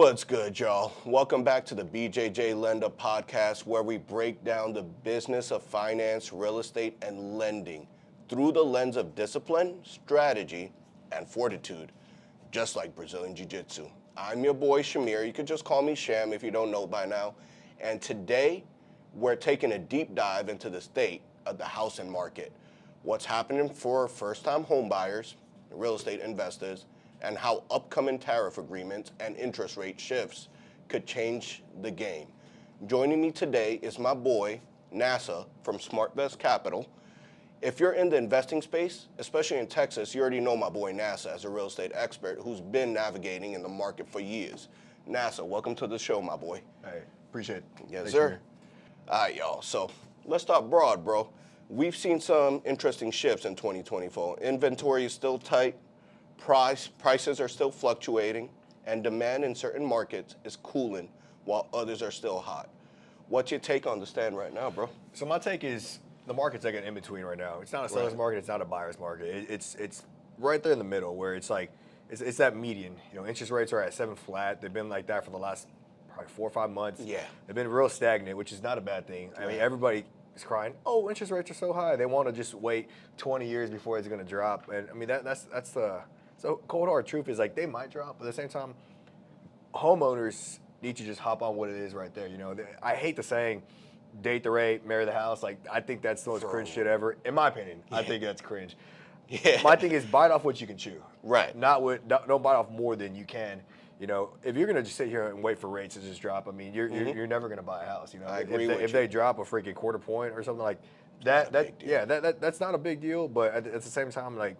What's good, y'all? Welcome back to the BJJ Lender Podcast, where we break down the business of finance, real estate, and lending through the lens of discipline, strategy, and fortitude, just like Brazilian Jiu-Jitsu. I'm your boy, Shamier. You could just call me Sham if you don't know by now. And today, we're taking a deep dive into the state of the housing market, what's happening for first-time homebuyers, real estate investors, and how upcoming tariff agreements and interest rate shifts could change the game. Joining me today is my boy, Nasa, from SmartVest Capital. If you're in the investing space, especially in Texas, you already know my boy Nasa as a real estate expert who's been navigating in the market for years. Nasa, welcome to the show, my boy. Hey, appreciate it. Yes, Thanks, sir. man. All right, y'all. So let's start broad, bro. We've seen some interesting shifts in 2024. Inventory is still tight. Prices are still fluctuating, and demand in certain markets is cooling while others are still hot. What's your take on the stand right now, bro? So my take is the market's like an in-between right now. It's not a seller's Right. market, it's not a buyer's market. It's right there in the middle where it's like, it's that median. You know, interest rates are at 7 flat. They've been like that for the last probably 4 or 5 months. Yeah. They've been real stagnant, which is not a bad thing. I mean, everybody is crying, oh, interest rates are so high. They want to just wait 20 years before it's going to drop. And I mean, that's the... So cold hard truth is like they might drop, but at the same time, homeowners need to just hop on what it is right there. You know, I hate the saying, date the rate, marry the house. Like I think that's the most cringe shit ever. In my opinion, I think that's cringe. Yeah. My thing is bite off what you can chew. Right. Don't bite off more than you can. You know, if you're gonna just sit here and wait for rates to just drop, I mean, you're never gonna buy a house. You know, I agree with if they drop a freaking quarter point or something like that, that's not a big deal. But at the same time, like.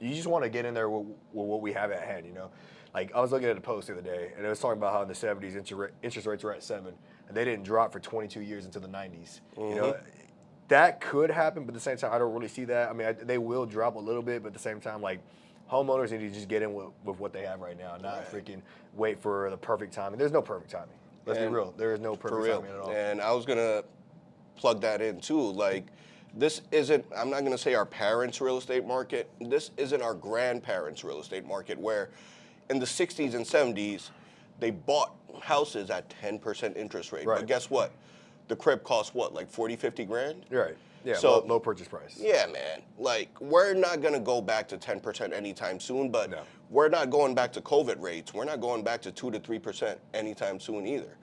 You just want to get in there with what we have at hand, you know? Like, I was looking at a post the other day, and it was talking about how in the 70s, interest rates were at 7, and they didn't drop for 22 years into the 90s. You know, that could happen, but at the same time, I don't really see that. I mean, they will drop a little bit, but at the same time, like, homeowners need to just get in with what they have right now, not freaking wait for the perfect timing. There's no perfect timing. Let's be real. There is no perfect timing at all. And I was going to plug that in, too. Like, this isn't, I'm not going to say our parents' real estate market. This isn't our grandparents' real estate market, where in the 60s and 70s, they bought houses at 10% interest rate. Right. But guess what? The crib costs what, like 40, 50 grand? You're right. Yeah, So- low purchase price. Yeah, man. Like, we're not going to go back to 10% anytime soon, but No. we're not going back to COVID rates. We're not going back to 2 to 3% anytime soon either.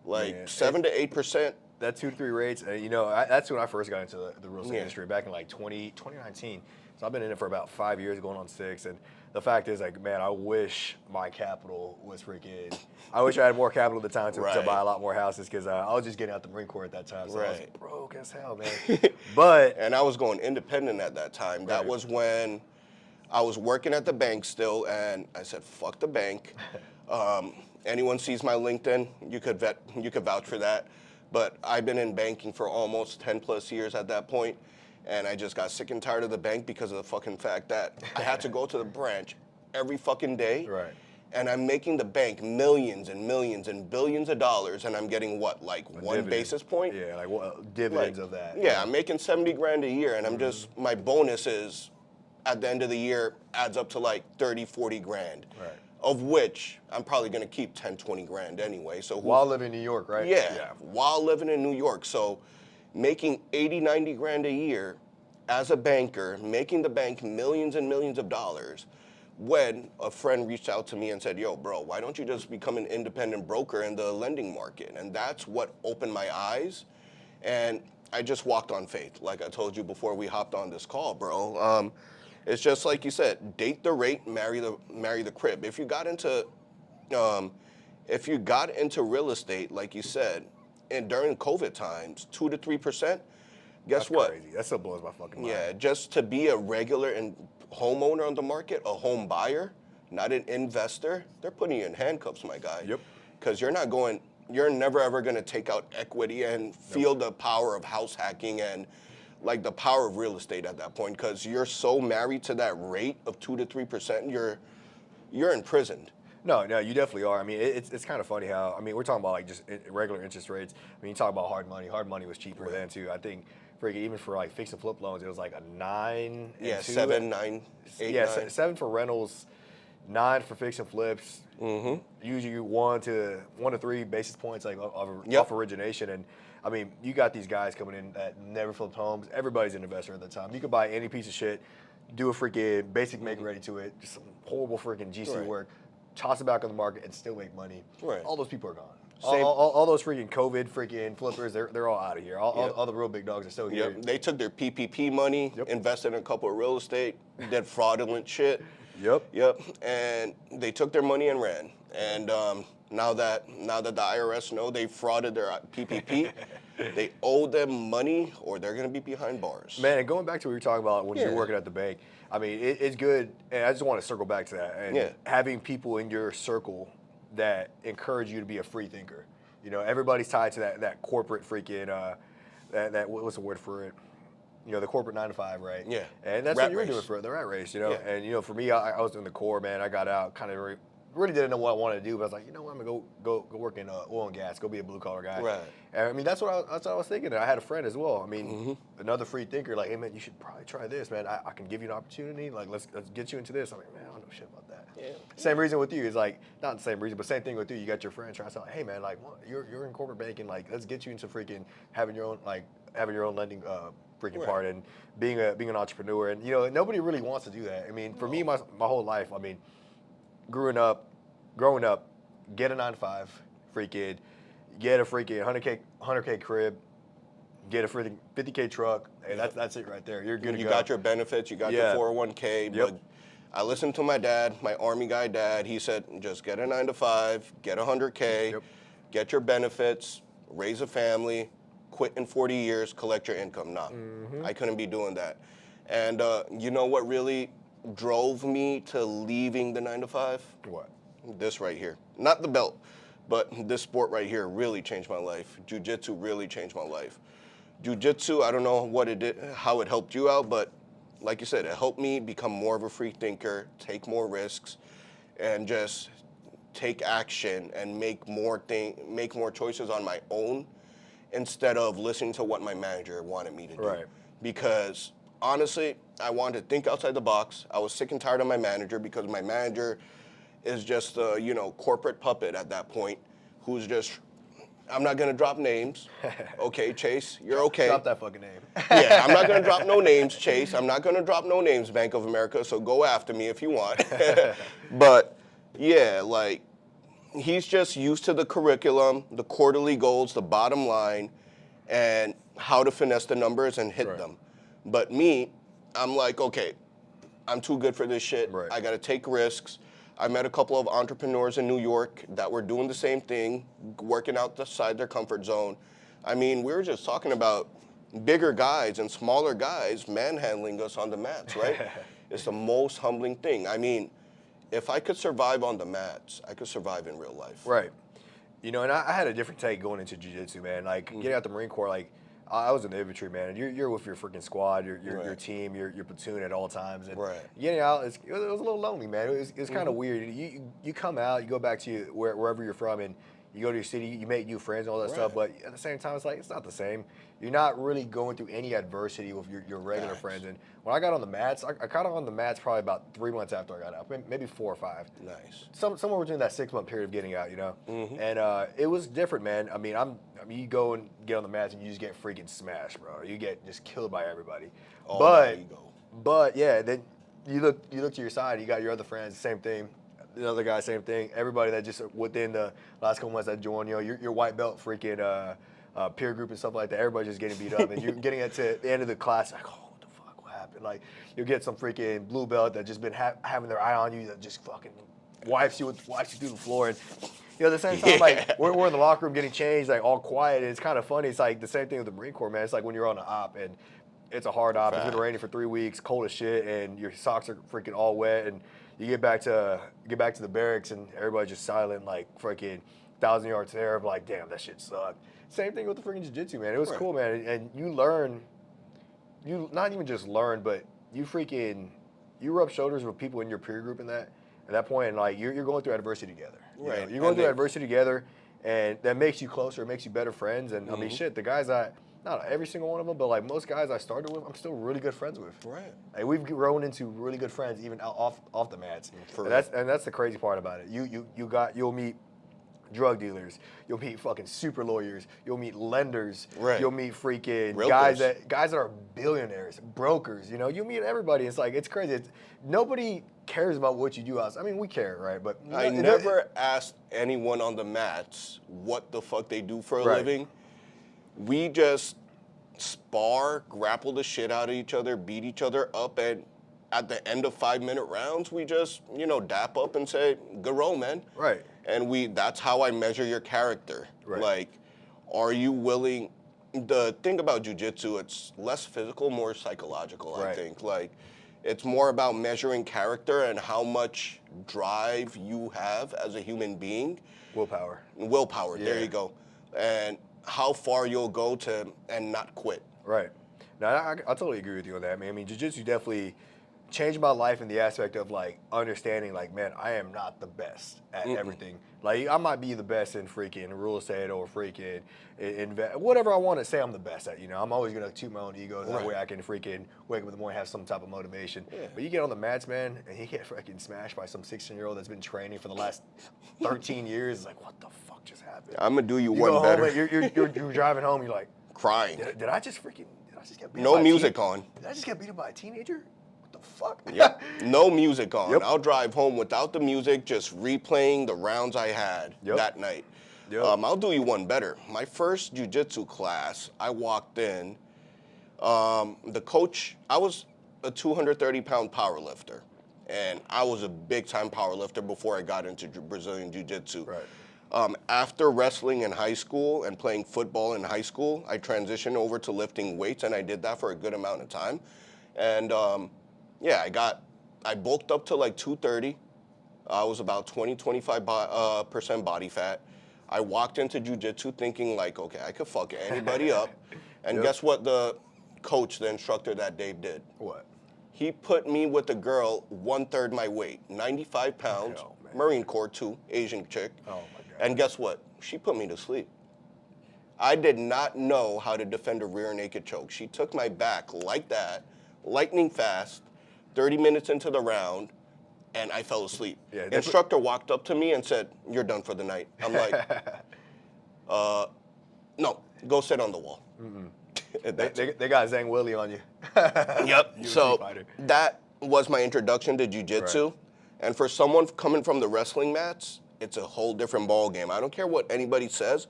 Like, Man, 7 to 8%. That 2 to 3 rates, you know, that's when I first got into the real estate industry back in like 2019. So I've been in it for about 5 years, going on 6. And the fact is, like, man, I wish my capital was freaking. I wish I had more capital at the time to buy a lot more houses because I was just getting out the Marine Corps at that time. So I was broke as hell, man. But And I was going independent at that time. That was when I was working at the bank still, and I said, fuck the bank. Anyone sees my LinkedIn, you could vouch for that. But I've been in banking for almost 10 plus years at that point, and I just got sick and tired of the bank because of the fucking fact that I had to go to the branch every fucking day. Right. And I'm making the bank millions and millions and billions of dollars, and I'm getting what, like one dividend. basis point? Yeah, like dividends of that. Yeah, I'm making 70 grand a year, and I'm just, my bonus is, at the end of the year, adds up to like 30, 40 grand. Right. Of which I'm probably gonna keep 10, 20 grand anyway. So While living in New York, right? yeah, while living in New York. So making 80, 90 grand a year as a banker, making the bank millions and millions of dollars, when a friend reached out to me and said, yo, bro, why don't you just become an independent broker in the lending market? And that's what opened my eyes. And I just walked on faith, like I told you before we hopped on this call, bro. It's just like you said, date the rate, marry the crib. If you got into real estate, like you said, and during COVID times, 2 to 3%, guess what? Crazy. That still blows my fucking mind. Yeah, just to be a regular homeowner on the market, a home buyer, not an investor, they're putting you in handcuffs, my guy. Yep. Because you're never ever going to take out equity and feel the power of house hacking and like the power of real estate at that point, because you're so married to that rate of 2 to 3%, you're imprisoned. No, you definitely are. I mean, it's kind of funny how, I mean, we're talking about like just regular interest rates. I mean, you talk about hard money. Hard money was cheaper then too. I think even for like fix and flip loans, it was like a 9 and 2. 7, 9, 8, yeah, 9. 7 for rentals, 9 for fix and flips. Usually 1 to 3 basis points like Yep. off origination. And I mean, you got these guys coming in that never flipped homes. Everybody's an investor at the time. You could buy any piece of shit, do a freaking basic make ready to it, just some horrible freaking GC Right. work, toss it back on the market and still make money. Right. All those people are gone. Same- All those freaking COVID freaking flippers, they're all out of here. All, Yep. all the real big dogs are still here. Yep. They took their PPP money, Yep. invested in a couple of real estate, did fraudulent shit. Yep. Yep. And they took their money and ran. And now that the IRS know they frauded their PPP, they owe them money or they're going to be behind bars. Man, and going back to what you were talking about when Yeah. you're working at the bank, I mean, it's good, and I just want to circle back to that. And Yeah. having people in your circle that encourage you to be a free thinker. You know, everybody's tied to that corporate freaking, that what's the word for it? You know, the corporate 9 to 5, right? Yeah. And that's Rat what you were race. doing for the rat race, you know? Yeah. And, you know, for me, I was in the Corps, man. I got out, kind of really didn't know what I wanted to do, but I was like, you know what, I'm going to go work in oil and gas, go be a blue-collar guy. Right. And, I mean, that's what I was thinking. And I had a friend as well. I mean, another free thinker, like, hey, man, you should probably try this, man. I can give you an opportunity. Like, let's get you into this. I'm like, man, I don't know shit about that. Yeah. Same reason with you. It's like, not the same reason, but same thing with you. You got your friend trying to say, hey, man, like, well, you're in corporate banking. Like, let's get you into freaking having your own lending freaking Right. part and being an entrepreneur. And, you know, nobody really wants to do that. I mean, for me, my whole life, I mean, growing up, get a 9 to 5, freaking, get a freaking 100K crib, get a freaking 50K truck, and that's it right there. You're good to You go. got your benefits, you got Yeah. your 401k, Yep. but I listened to my dad, my Army guy dad. He said, just get a 9 to 5, get 100K, Yep. get your benefits, raise a family, quit in 40 years, collect your income. Nah, I couldn't be doing that. And you know what really drove me to leaving the 9 to 5? What? This right here. Not the belt, but this sport right here really changed my life. Jiu-jitsu really changed my life. Jiu-jitsu, I don't know what it did, how it helped you out, but like you said, it helped me become more of a free thinker, take more risks, and just take action and make more choices on my own instead of listening to what my manager wanted me to do. Right. Because honestly, I wanted to think outside the box. I was sick and tired of my manager because my manager is just a, corporate puppet at that point who's just, I'm not going to drop names. Okay, Chase, you're okay. Drop that fucking name. Yeah, I'm not going to drop no names, Chase. I'm not going to drop no names, Bank of America, so go after me if you want. But, yeah, like, he's just used to the curriculum, the quarterly goals, the bottom line, and how to finesse the numbers and hit Right. them. But me, I'm like, okay, I'm too good for this shit. Right. I got to take risks. I met a couple of entrepreneurs in New York that were doing the same thing, working outside their comfort zone. I mean, we were just talking about bigger guys and smaller guys manhandling us on the mats, right? It's the most humbling thing. I mean, if I could survive on the mats, I could survive in real life. Right. You know, and I had a different take going into jiu-jitsu, man. Like, getting out the Marine Corps, like, I was in the infantry, man. And you're with your freaking squad, your Right. team, your platoon at all times. And Right. getting out, it was a little lonely, man. It was kind of weird. You come out, you go back to wherever you're from, and you go to your city, you make new friends and all that stuff. But at the same time, it's like, it's not the same. You're not really going through any adversity with your regular Facts. friends. And when I got on the mats, I got on the mats probably about 3 months after I got out, maybe 4 or 5. Nice. Somewhere between that 6-month period of getting out, you know, and it was different, man. I mean, you go and get on the mats and you just get freaking smashed, bro. You get just killed by everybody. All that ego. But yeah, then you look to your side, you got your other friends, same thing. The other guy, same thing. Everybody that just within the last couple months that joined, you know, your white belt freaking peer group and stuff like that. Everybody's just getting beat up, and you're getting it to the end of the class, like, oh, what the fuck, what happened? Like, you'll get some freaking blue belt that just been having their eye on you, that just fucking wipes you through the floor. And you know, at the same time, like, we're in the locker room getting changed, like, all quiet. And it's kind of funny. It's like the same thing with the Marine Corps, man. It's like when you're on an op and it's a hard op. It's been raining for 3 weeks, cold as shit, and your socks are freaking all wet. And you get back to the barracks, and everybody's just silent, like freaking 1,000-yard stare of like, damn, that shit sucked. Same thing with the freaking jiu-jitsu, man. It was cool, man. And you learn, you not even just learn, but you rub shoulders with people in your peer group at that point, and like you're going through adversity together. Right. You know? You're going through adversity together, and that makes you closer. It makes you better friends. And I mean, shit, the guys that not every single one of them, but like most guys I started with, I'm still really good friends with. Right. Like we've grown into really good friends even off the mats. And that's the crazy part about it. You'll meet drug dealers, you'll meet fucking super lawyers, you'll meet lenders, Right. you'll meet freaking Realtors. guys that are billionaires, brokers, you know, you meet everybody. It's like, it's crazy. Nobody cares about what you do outside. I mean, we care, right? But I never asked anyone on the mats what the fuck they do for a living. We just spar, grapple the shit out of each other, beat each other up, and at the end of 5-minute rounds, we just, dap up and say, good roll, man. Right. And that's how I measure your character. Right. Like, are you willing? The thing about jiu-jitsu, it's less physical, more psychological, I think. Like, it's more about measuring character and how much drive you have as a human being. Willpower, there you go. And how far you'll go and not quit. Right. Now, I totally agree with you on that, man. I mean, jiu-jitsu definitely changed my life in the aspect of like understanding, like, man, I am not the best at everything. Like, I might be the best in freaking real estate or freaking whatever I want to say I'm the best at. You know, I'm always gonna toot my own ego. That way I can freaking wake up in the morning, have some type of motivation. Yeah. But you get on the mats, man, and you get freaking smashed by some 16-year-old that's been training for the last 13 years. It's like, what the fuck just happened? I'm gonna do you go one better. Home, you're driving home. You're like crying. Did I just get beat no up by music on? Did I just get beat up by a teenager? The fuck? Yep. No music on. I'll drive home without the music, just replaying the rounds I had that night. I'll do you one better. My first jiu-jitsu class, I walked in. The coach, I was a 230-pound power lifter, and I was a big-time power lifter before I got into Brazilian jiu-jitsu. Right. After wrestling in high school and playing football in high school, I transitioned over to lifting weights, and I did that for a good amount of time. And I bulked up to like 230. I was about 25% body fat. I walked into jiu-jitsu thinking like, okay, I could fuck anybody up. And guess what the coach, the instructor that day did? What? He put me with a girl 1/3 my weight, 95 pounds, Marine Corps too, Asian chick. Oh my God. And guess what? She put me to sleep. I did not know how to defend a rear naked choke. She took my back like that, lightning fast, 30 minutes into the round, and I fell asleep. Yeah, instructor walked up to me and said, "You're done for the night." I'm like, no, go sit on the wall. They got Zhang Willie on you. Yep. So that was my introduction to jiu-jitsu. Right. And for someone coming from the wrestling mats, it's a whole different ball game. I don't care what anybody says.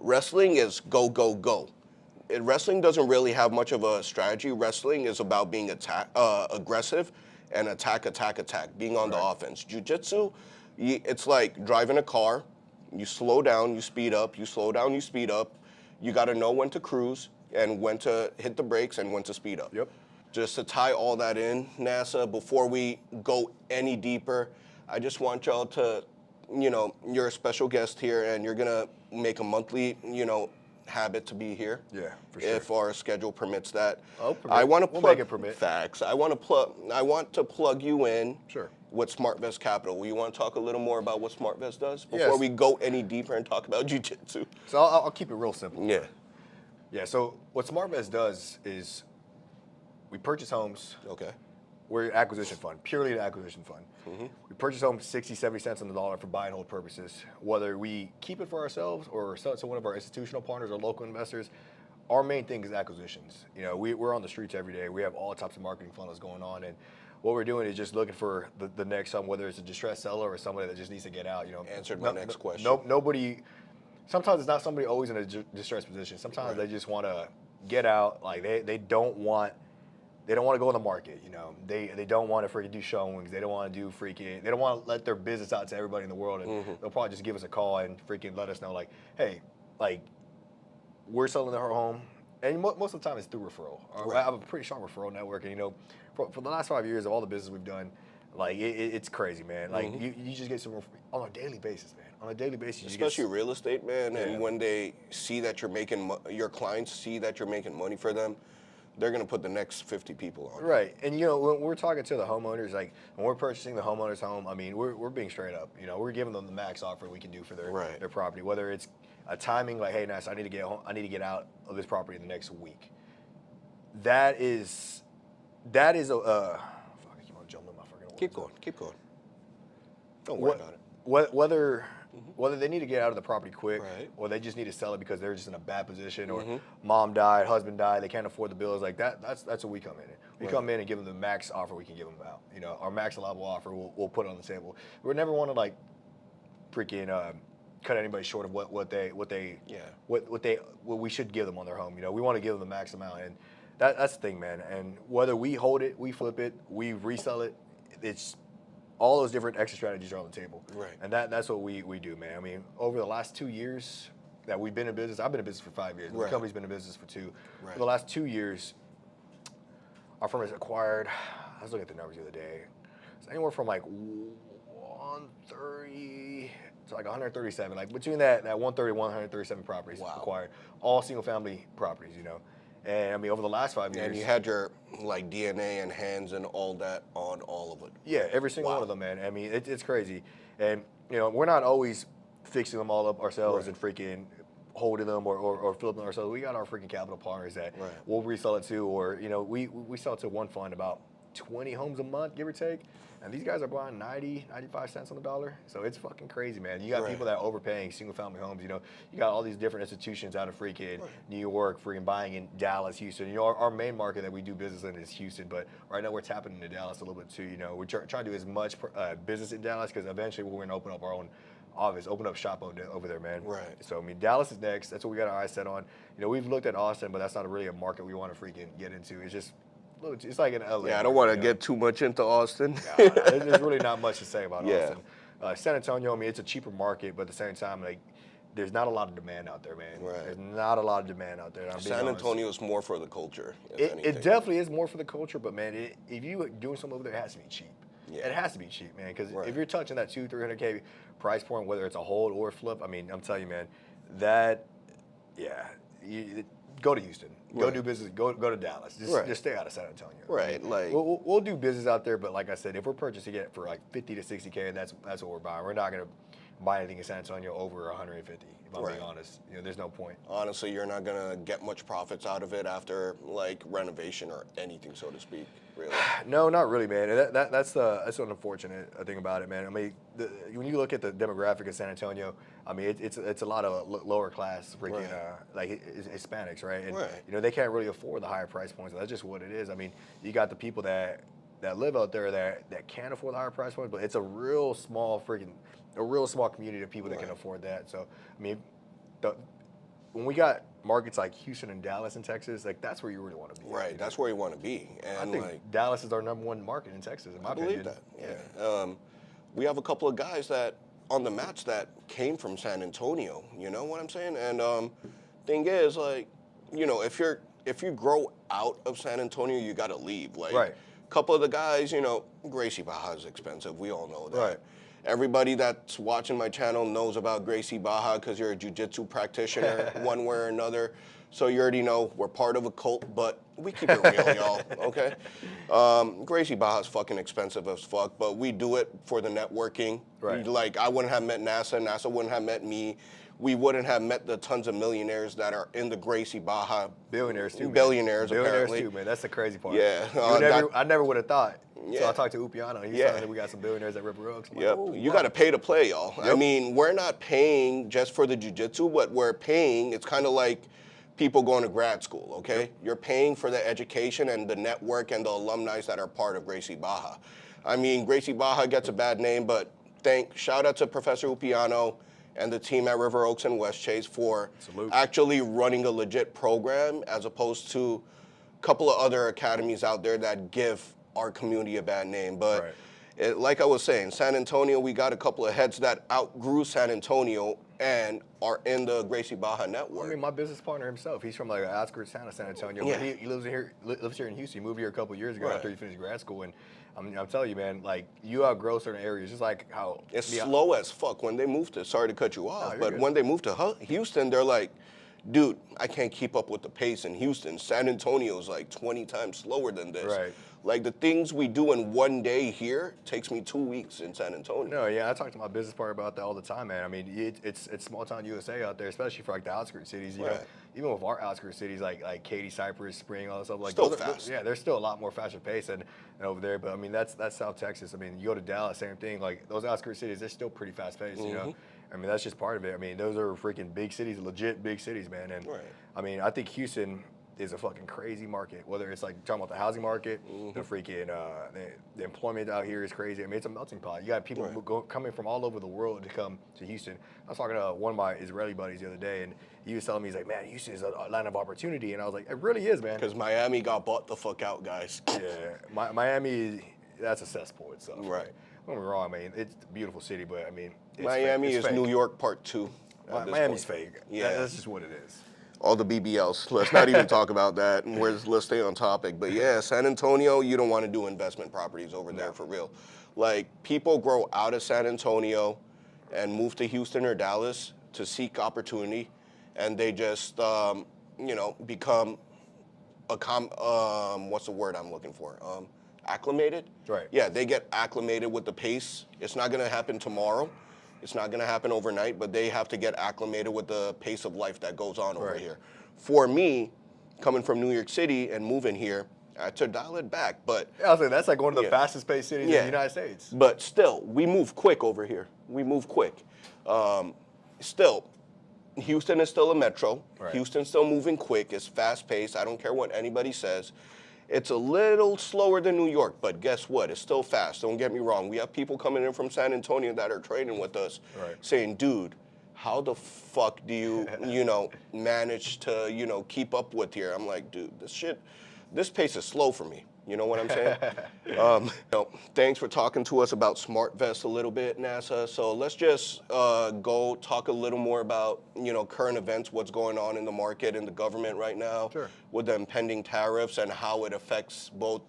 Wrestling is go, go, go. Wrestling doesn't really have much of a strategy. Wrestling is about being aggressive and attack, being on the offense. Jiu-jitsu, it's like driving a car. You slow down, you speed up, you slow down, you speed up. You got to know when to cruise and when to hit the brakes and when to speed up. Yep. Just to tie all that in, NASA, before we go any deeper, I just want y'all to, you're a special guest here and you're going to make a monthly, habit to be here. Yeah, for sure. If our schedule permits that. Oh, permit. I want to we'll make it permit. Facts. I want to plug you in. Sure. With SmartVest Capital. Will you want to talk a little more about what SmartVest does before we go any deeper and talk about jiu-jitsu? So I'll keep it real simple. Yeah. Yeah, so what SmartVest does is we purchase homes. Okay. We're an acquisition fund, purely an acquisition fund. Mm-hmm. We purchase homes 60, 70 cents on the dollar for buy and hold purposes. Whether we keep it for ourselves or sell it to one of our institutional partners or local investors, our main thing is acquisitions. We're on the streets every day. We have all types of marketing funnels going on, and what we're doing is just looking for the next one, whether it's a distressed seller or somebody that just needs to get out. Answered my next question. Nobody. Sometimes it's not somebody always in a distressed position. Sometimes they just want to get out. Like they don't want to go in the market. They don't want to freaking do showings. They don't want to do freaking. They don't want to let their business out to everybody in the world. And they'll probably just give us a call and freaking let us know, like, hey, like, we're selling our home. And most of the time it's through referral. I have a pretty strong referral network. And, for the last 5 years of all the business we've done, like, it's crazy, man. Like, you just get some on a daily basis, man. On a daily basis. Especially real estate, man. And when they see that you're making, your clients see that you're making money for them, they're going to put the next 50 people on. Right. And, when we're talking to the homeowners, like, when we're purchasing the homeowner's home, I mean, we're being straight up. We're giving them the max offer we can do for their property, whether it's a timing like, hey, Nasa, I need to get home, I need to get out of this property in the next week. That is a fuck, I keep on jumbling my fucking words. Keep going. Don't worry about it. Whether they need to get out of the property quick, Right. or they just need to sell it because they're just in a bad position, or mom died, husband died, they can't afford the bills, like that's what we come in. We come in and give them the max offer we can give them out. You know, our max allowable offer, we'll put it on the table. We never want to like freaking cut anybody short of what we should give them on their home. You know, we want to give them the max amount, and that's the thing, man. And whether we hold it, we flip it, we resell it, it's all those different exit strategies are on the table. Right. And that's what we do, man. I mean, over the last 2 years that we've been in business, I've been in business for 5 years. Right. The company's been in business for 2. Right. For the last 2 years, our firm has acquired, I was looking at the numbers the other day, it's anywhere from like 130 to like 137, like between that 130, 137 properties acquired, all single family properties, you know. And I mean, over the last 5 years. And you had your like DNA and hands and all that on all of it. Yeah, every single one of them, man. I mean, it's crazy. And, you know, we're not always fixing them all up ourselves and freaking holding them or flipping them ourselves. We got our freaking capital partners that we'll resell it to, or, you know, we sell to one fund about 20 homes a month, give or take. And these guys are buying 90, 95 cents on the dollar. So it's fucking crazy, man. You got people that are overpaying single family homes. You know, you got all these different institutions out of freaking New York, freaking buying in Dallas, Houston. You know, our main market that we do business in is Houston, but right now we're tapping into Dallas a little bit too. You know, we're trying to do as much business in Dallas because eventually we're going to open up our own office, open up shop over there, man. Right. So, I mean, Dallas is next. That's what we got our eyes set on. You know, we've looked at Austin, but that's not really a market we want to freaking get into. It's just, it's like in LA. Yeah, I don't want to get too much into Austin. No, there's really not much to say about Austin. San Antonio, I mean, it's a cheaper market, but at the same time, like, there's not a lot of demand out there, man. Right. There's not a lot of demand out there. San Antonio is more for the culture. It definitely is more for the culture, but man, if you doing something over there, it has to be cheap. Yeah. It has to be cheap, man, because if you're touching that $200-300K price point, whether it's a hold or a flip, I mean, I'm telling you, man, go to Houston, go do business, go to Dallas, just stay out of San Antonio. Right, like we'll do business out there, but like I said, if we're purchasing it for like 50 to 60K, that's what we're buying. We're not gonna buy anything in San Antonio over 150. If I'm being honest, you know, there's no point. Honestly, you're not gonna get much profits out of it after like renovation or anything, so to speak. Really? No, not really, man. And that's an unfortunate thing about it, man. I mean, when you look at the demographic of San Antonio, I mean, it's a lot of lower class freaking like Hispanics, right? And you know, they can't really afford the higher price points. That's just what it is. I mean, you got the people that live out there that can't afford the higher price points, but it's a real small community of people that can afford that. So, I mean, when we got markets like Houston and Dallas in Texas, like that's where you really want to be. Right, that's where you want to be. And I think like, Dallas is our #1 market in Texas, in my opinion. I believe that. We have a couple of guys that on the mats that came from San Antonio. You know what I'm saying? And thing is, like, you know, if you grow out of San Antonio, you got to leave. Like, a couple of the guys, you know, Gracie Baja is expensive. We all know that. Right. Everybody that's watching my channel knows about Gracie Baja because you're a jiu-jitsu practitioner one way or another. So you already know we're part of a cult, but we keep it real, y'all, okay? Gracie Baja is fucking expensive as fuck, but we do it for the networking. Right. Like, I wouldn't have met NASA, NASA wouldn't have met me. We wouldn't have met the tons of millionaires that are in the Gracie Baja. Billionaires too, man. Billionaires, apparently. Too, man. That's the crazy part. Yeah. I never would have thought. Yeah. So I talked to Upiano. He said that we got some billionaires at River Oaks. Yep. You got to pay to play, y'all. I mean, we're not paying just for the jiu-jitsu, but we're paying. It's kind of like people going to grad school, okay? You're paying for the education and the network and the alumni that are part of Gracie Baja. I mean, Gracie Baja gets a bad name, but shout out to Professor Upiano and the team at River Oaks and West Chase for actually running a legit program as opposed to a couple of other academies out there that give our community a bad name. But like I was saying, San Antonio, we got a couple of heads that outgrew San Antonio and are in the Gracie Baja network. I mean, my business partner himself, he's from like an outskirts town of San Antonio, but he lives here in Houston. He moved here a couple of years ago after he finished grad school. And I'm telling you, man, like you outgrow certain areas, just like how it's slow as fuck when they moved to. Sorry to cut you off, but when they moved to Houston, they're like, dude, I can't keep up with the pace in Houston. San Antonio's like 20 times slower than this. Right. Like the things we do in one day here takes me 2 weeks in San Antonio. No, yeah, I talk to my business partner about that all the time, man. I mean, it's small town USA out there, especially for like the outskirts cities. You know, even with our outskirts cities like Katy, Cypress, Spring, all that stuff. Like Still those fast. Yeah, they're still a lot more faster paced than over there. But I mean, that's South Texas. I mean, you go to Dallas, same thing. Like those outskirts cities, they're still pretty fast paced. You know, I mean, that's just part of it. I mean, those are freaking big cities, legit big cities, man. And I mean, I think Houston is a fucking crazy market. Whether it's like talking about the housing market, the freaking the employment out here is crazy. I mean, it's a melting pot. You got people coming from all over the world to come to Houston. I was talking to one of my Israeli buddies the other day, and he was telling me, he's like, man, Houston is a land of opportunity. And I was like, it really is, man. Because Miami got bought the fuck out, guys. Yeah, Miami, that's a cesspool itself. Right. Don't get me wrong, I mean, it's a beautiful city, but I mean, Miami is is fake. New York Part 2. Miami's fake. Yeah. That's just what it is. All the BBLs. Let's not even talk about that. And let's stay on topic. But yeah, San Antonio, you don't want to do investment properties over there for real. Like people grow out of San Antonio and move to Houston or Dallas to seek opportunity, and they just become what's the word I'm looking for? Acclimated. Right. Yeah, they get acclimated with the pace. It's not going to happen tomorrow. It's not going to happen overnight, but they have to get acclimated with the pace of life that goes on over here. For me, coming from New York City and moving here, I had to dial it back. But I was like, that's like one of the fastest paced cities in the United States. But still, we move quick over here. We move quick. Still, Houston is still a metro. Houston's still moving quick. It's fast paced. I don't care what anybody says. It's a little slower than New York, but guess what? It's still fast. Don't get me wrong. We have people coming in from San Antonio that are trading with us saying, dude, how the fuck do you, manage to, keep up with here? I'm like, dude, this pace is slow for me. You know what I'm saying? Thanks for talking to us about SmartVest a little bit, NASA. So let's just go talk a little more about, current events, what's going on in the market and the government right now with the impending tariffs and how it affects both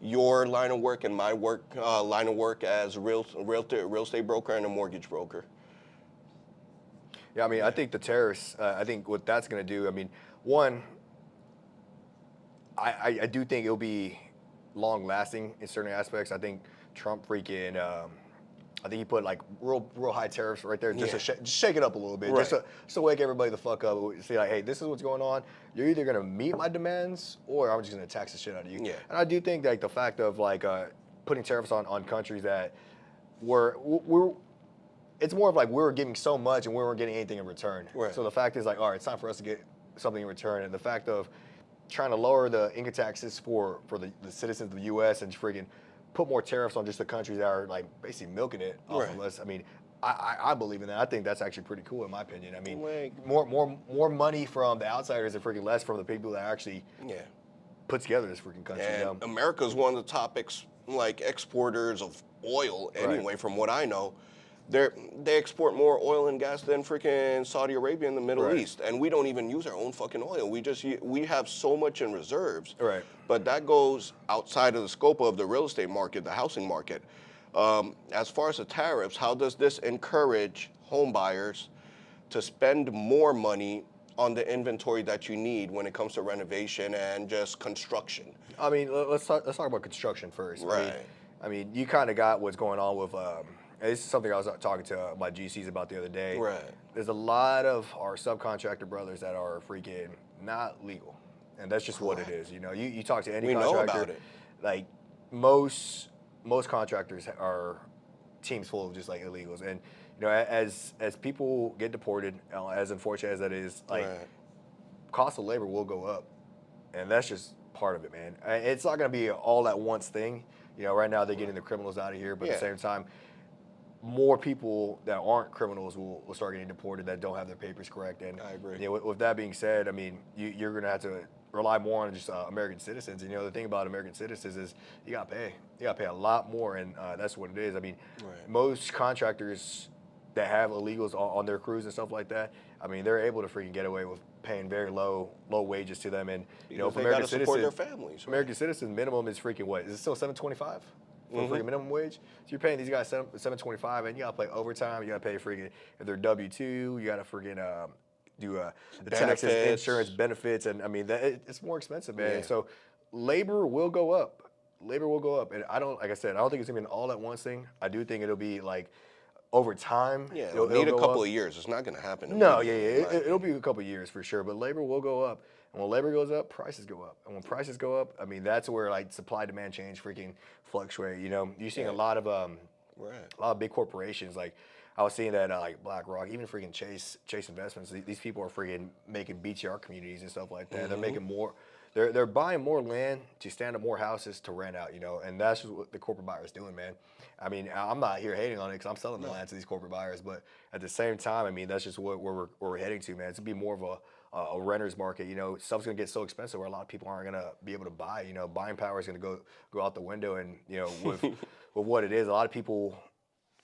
your line of work and my line of work as a real estate broker and a mortgage broker. Yeah, I mean, I think the tariffs, I think what that's going to do, I mean, one, I do think it'll be long lasting in certain aspects. I think Trump freaking, I think he put like real high tariffs right there just to shake it up a little bit, just to wake everybody the fuck up. Say like, hey, this is what's going on. You're either gonna meet my demands or I'm just gonna tax the shit out of you. Yeah. And I do think like the fact of like putting tariffs on countries that we're it's more of like we're giving so much and we weren't getting anything in return. So the fact is like, all right, it's time for us to get something in return. And the fact of trying to lower the income taxes for the citizens of the U.S. and freaking put more tariffs on just the countries that are like basically milking it off of us. I mean, I believe in that. I think that's actually pretty cool in my opinion. I mean, more money from the outsiders and freaking less from the people that actually put together this freaking country. And America's one of the top exporters of oil anyway, from what I know. They export more oil and gas than freaking Saudi Arabia and the Middle East, and we don't even use our own fucking oil. We have so much in reserves, but that goes outside of the scope of the real estate market, the housing market. As far as the tariffs, how does this encourage home buyers to spend more money on the inventory that you need when it comes to renovation and just construction? I mean, let's talk about construction first. I mean, you kind of got what's going on with. This is something I was talking to my GCs about the other day. There's a lot of our subcontractor brothers that are freaking not legal, and that's just what it is. You talk to any contractor. Know about it. Like most contractors are teams full of just like illegals, and as people get deported, as unfortunate as that is, like cost of labor will go up, and that's just part of it, man. It's not going to be all at once thing. Right now they're getting the criminals out of here, but at the same time, more people that aren't criminals will start getting deported that don't have their papers correct. And I agree. With that being said, I mean, you're going to have to rely more on just American citizens. And the thing about American citizens is you got to pay. You got to pay a lot more, and that's what it is. I mean, most contractors that have illegals on their crews and stuff like that, I mean, they're able to freaking get away with paying very low wages to them. And for American citizens, support their families. American citizens minimum is freaking what? Is it still $7.25? For freaking minimum wage? So you're paying these guys $7.25, and you gotta pay overtime. You gotta pay freaking if they're W-2. You gotta freaking the taxes, Benefits. insurance, benefits, and I mean it's more expensive, man. Yeah. And so labor will go up. Labor will go up, and like I said, I don't think it's gonna be an all at once thing. I do think it'll be like over time. Yeah, it'll need a go couple up. of years. It's not going to happen No, immediately, in my it'll opinion. be a couple of years for sure, but labor will go up. And when labor goes up, prices go up. And when prices go up, I mean that's where like supply demand change freaking fluctuate. You know, you're seeing a lot of Right. a lot of big corporations. Like I was seeing that like BlackRock, even freaking Chase Investments. These people are freaking making BTR communities and stuff like that. They're making more. They're buying more land to stand up more houses to rent out. You know, and that's just what the corporate buyer is doing, man. I mean, I'm not here hating on it because I'm selling the land to these corporate buyers, but at the same time, I mean, that's just where we're heading to, man. It's gonna be more of a renter's market. You know, stuff's gonna get so expensive where a lot of people aren't gonna be able to buy. You know, buying power is gonna go out the window, and you know, with what it is, a lot of people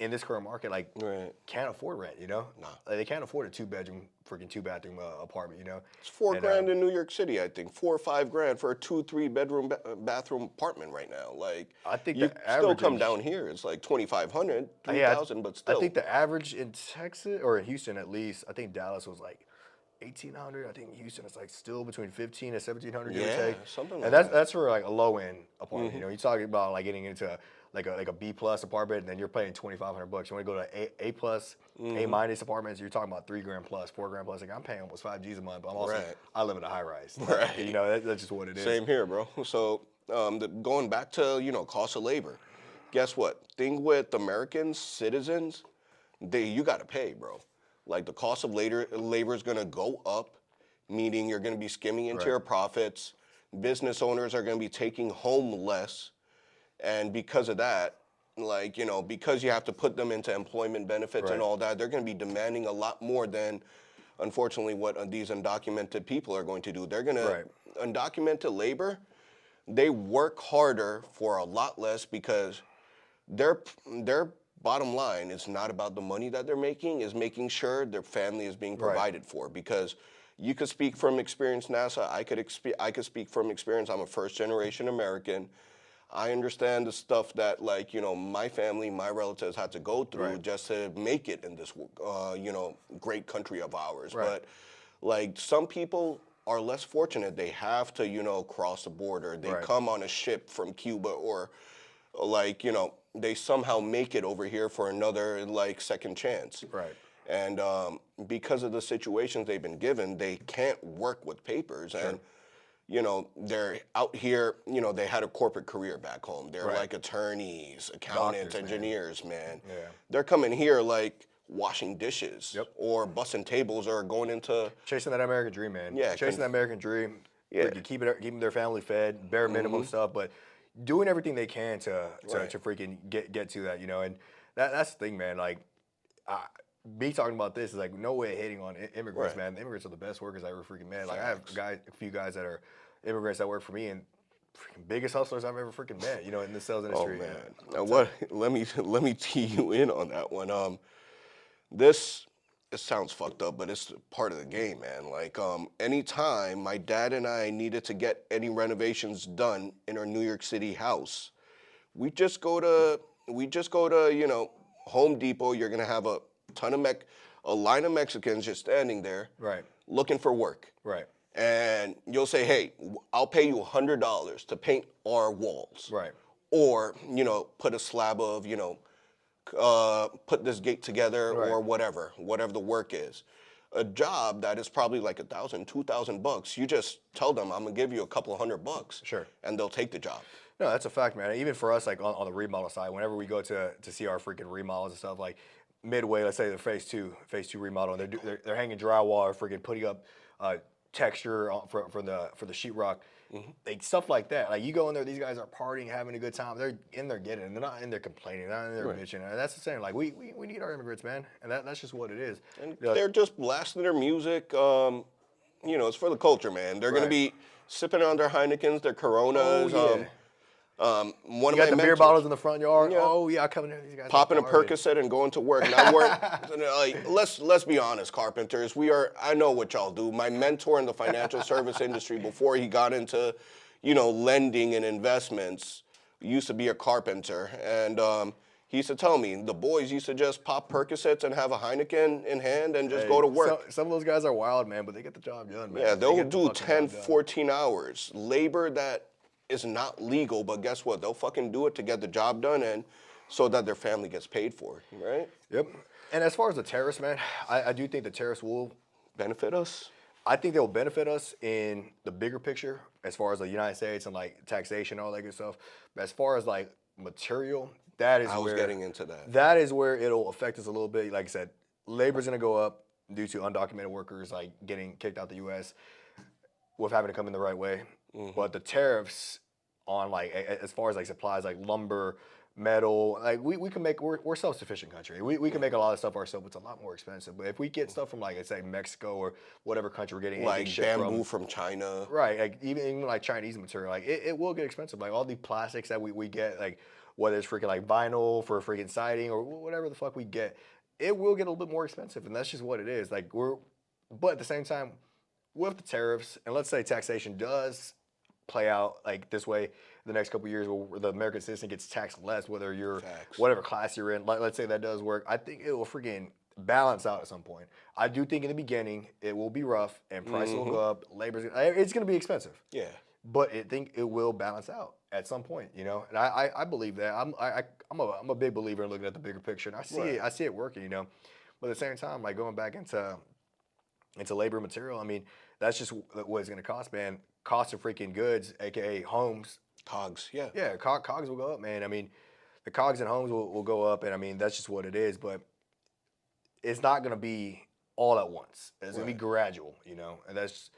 in this current market like Right. can't afford rent. You know, Nah. Like, they can't afford a freaking two bathroom apartment. You know, It's $4 And, grand in New York City, I think. 4 or 5 grand for a 2-3 bedroom bathroom apartment right now. Like, I think you the still come average down here. It's like 2,500, Yeah, 3,000, but still. I think the average in Texas or in Houston at least, I think Dallas was like 1,800. I think Houston is like still between 1,500 and 1,700, give or Yeah, take. something like And that. that's for like a low end apartment. You know, you're talking about like getting into like a B plus apartment, and then you're paying $2,500. You want to go to A plus, A minus apartments, you're talking about $3 grand plus, $4 grand plus. Like I'm paying almost $5 G's a month, but I'm also Right. I live in a high rise. Right. You know, that's just what it is. Same here, bro. So, going back to, cost of labor, guess what? Thing with Americans, citizens, you got to pay, bro. Like, the cost of labor is going to go up, meaning you're going to be skimming into Right. your profits. Business owners are going to be taking home less. And because of that, like, because you have to put them into employment benefits and Right. all that, they're going to be demanding a lot more than, unfortunately, what these undocumented people are going to do. They're going to, Right. undocumented labor, they work harder for a lot less because their bottom line is not about the money that they're making, is making sure their family is being Right. provided for. Because you could speak from experience, NASA. I could speak from experience. I'm a first generation American. I understand the stuff that, like, my family, my relatives had to go through Right. just to make it in this, great country of ours. Right. But, like, some people are less fortunate. They have to, cross the border. They Right. come on a ship from Cuba or, like, they somehow make it over here for another, like, second chance. Right. And because of the situations they've been given, they can't work with papers. And, they're out here, they had a corporate career back home. They're Right. like attorneys, accountants, Doctors, man. engineers, man. Yeah. They're coming here like washing dishes Yep. or bussing tables or going into, Chasing that American dream, man. Yeah, Chasing that American dream. Yeah. Freaking keeping their family fed, bare minimum stuff, but doing everything they can to Right. freaking get to that, and that's the thing, man. Like, me talking about this is like no way hating on immigrants, Right. man. Immigrants are the best workers I ever freaking met. Like I have a few guys that are immigrants that work for me, and freaking biggest hustlers I've ever freaking met, in the sales oh industry. man. Now what? Let me tee you in on that one. It sounds fucked up, but it's part of the game, man. Like, anytime my dad and I needed to get any renovations done in our New York City house, we just go to Home Depot. You're gonna have a line of Mexicans just standing there, Right. looking for work. Right. And you'll say, hey, I'll pay you $100 to paint our walls. Right. Or, put a slab of, put this gate together Right. or whatever the work is. A job that is probably like $1,000, $2,000, you just tell them, I'm gonna give you a couple of $100. Sure. And they'll take the job. No, that's a fact, man. Even for us, like on the remodel side, whenever we go to see our freaking remodels and stuff, like midway, let's say the phase two remodel, and they're hanging drywall or freaking putting up texture for the sheetrock, like stuff like that. Like you go in there, these guys are partying, having a good time. They're in there getting it. They're not in there complaining. They're not in there bitching. And that's the same. Like we need our immigrants, man, and that's just what it is. And they're just blasting their music. It's for the culture, man. They're gonna Right. be sipping on their Heinekens, their Coronas. Oh, yeah. One You of got my the beer mentors, bottles in the front yard. Yeah. Oh yeah, I come in there. These guys popping a are partying. Percocet and going to work. Now like, let's be honest, carpenters. I know what y'all do. My mentor in the financial service industry before he got into, lending and investments, used to be a carpenter, and He used to tell me the boys used to just pop Percocets and have a Heineken in hand and just go to work. Some of those guys are wild, man, but they get the job done, man. Yeah, They they'll get the do fucking 10, job done. 14 hours. Labor that is not legal, but guess what? They'll fucking do it to get the job done and so that their family gets paid for, right? Yep. And as far as the tariffs, man, I do think the tariffs will. Benefit us? I think they'll benefit us in the bigger picture as far as the United States and like taxation and all that good stuff. But as far as like material, that is I was where getting into that. That is where it'll affect us a little bit. Like I said, labor's gonna go up due to undocumented workers like getting kicked out the U.S. with having to come in the right way. But the tariffs on like as far as like supplies like lumber, metal, like we can make we're self-sufficient country. We can make a lot of stuff ourselves. It's a lot more expensive. But if we get stuff from like let's say Mexico or whatever country we're getting Like shipped bamboo from China. right? Like even like Chinese material, like it will get expensive. Like all the plastics that we get, like whether it's freaking like vinyl for freaking siding or whatever the fuck we get, it will get a little bit more expensive, and that's just what it is. Like but at the same time, with the tariffs, and let's say taxation does play out like this way the next couple of years where the American citizen gets taxed less, whether you're whatever class you're in, let's say that does work, I think it will freaking balance out at some point. I do think in the beginning it will be rough and prices will go up, it's going to be expensive. Yeah. But I think it will balance out at some point, you know, and I believe that. I'm a big believer in looking at the bigger picture, and I see it working, you know. But at the same time, like going back into labor and material, I mean, that's just what it's going to cost, man. Cost of freaking goods, aka homes. COGS, yeah. Yeah, COGS will go up, man. I mean, the COGS in homes will go up, and I mean that's just what it is. But it's not going to be all at once. It's going to be gradual, you know, and that's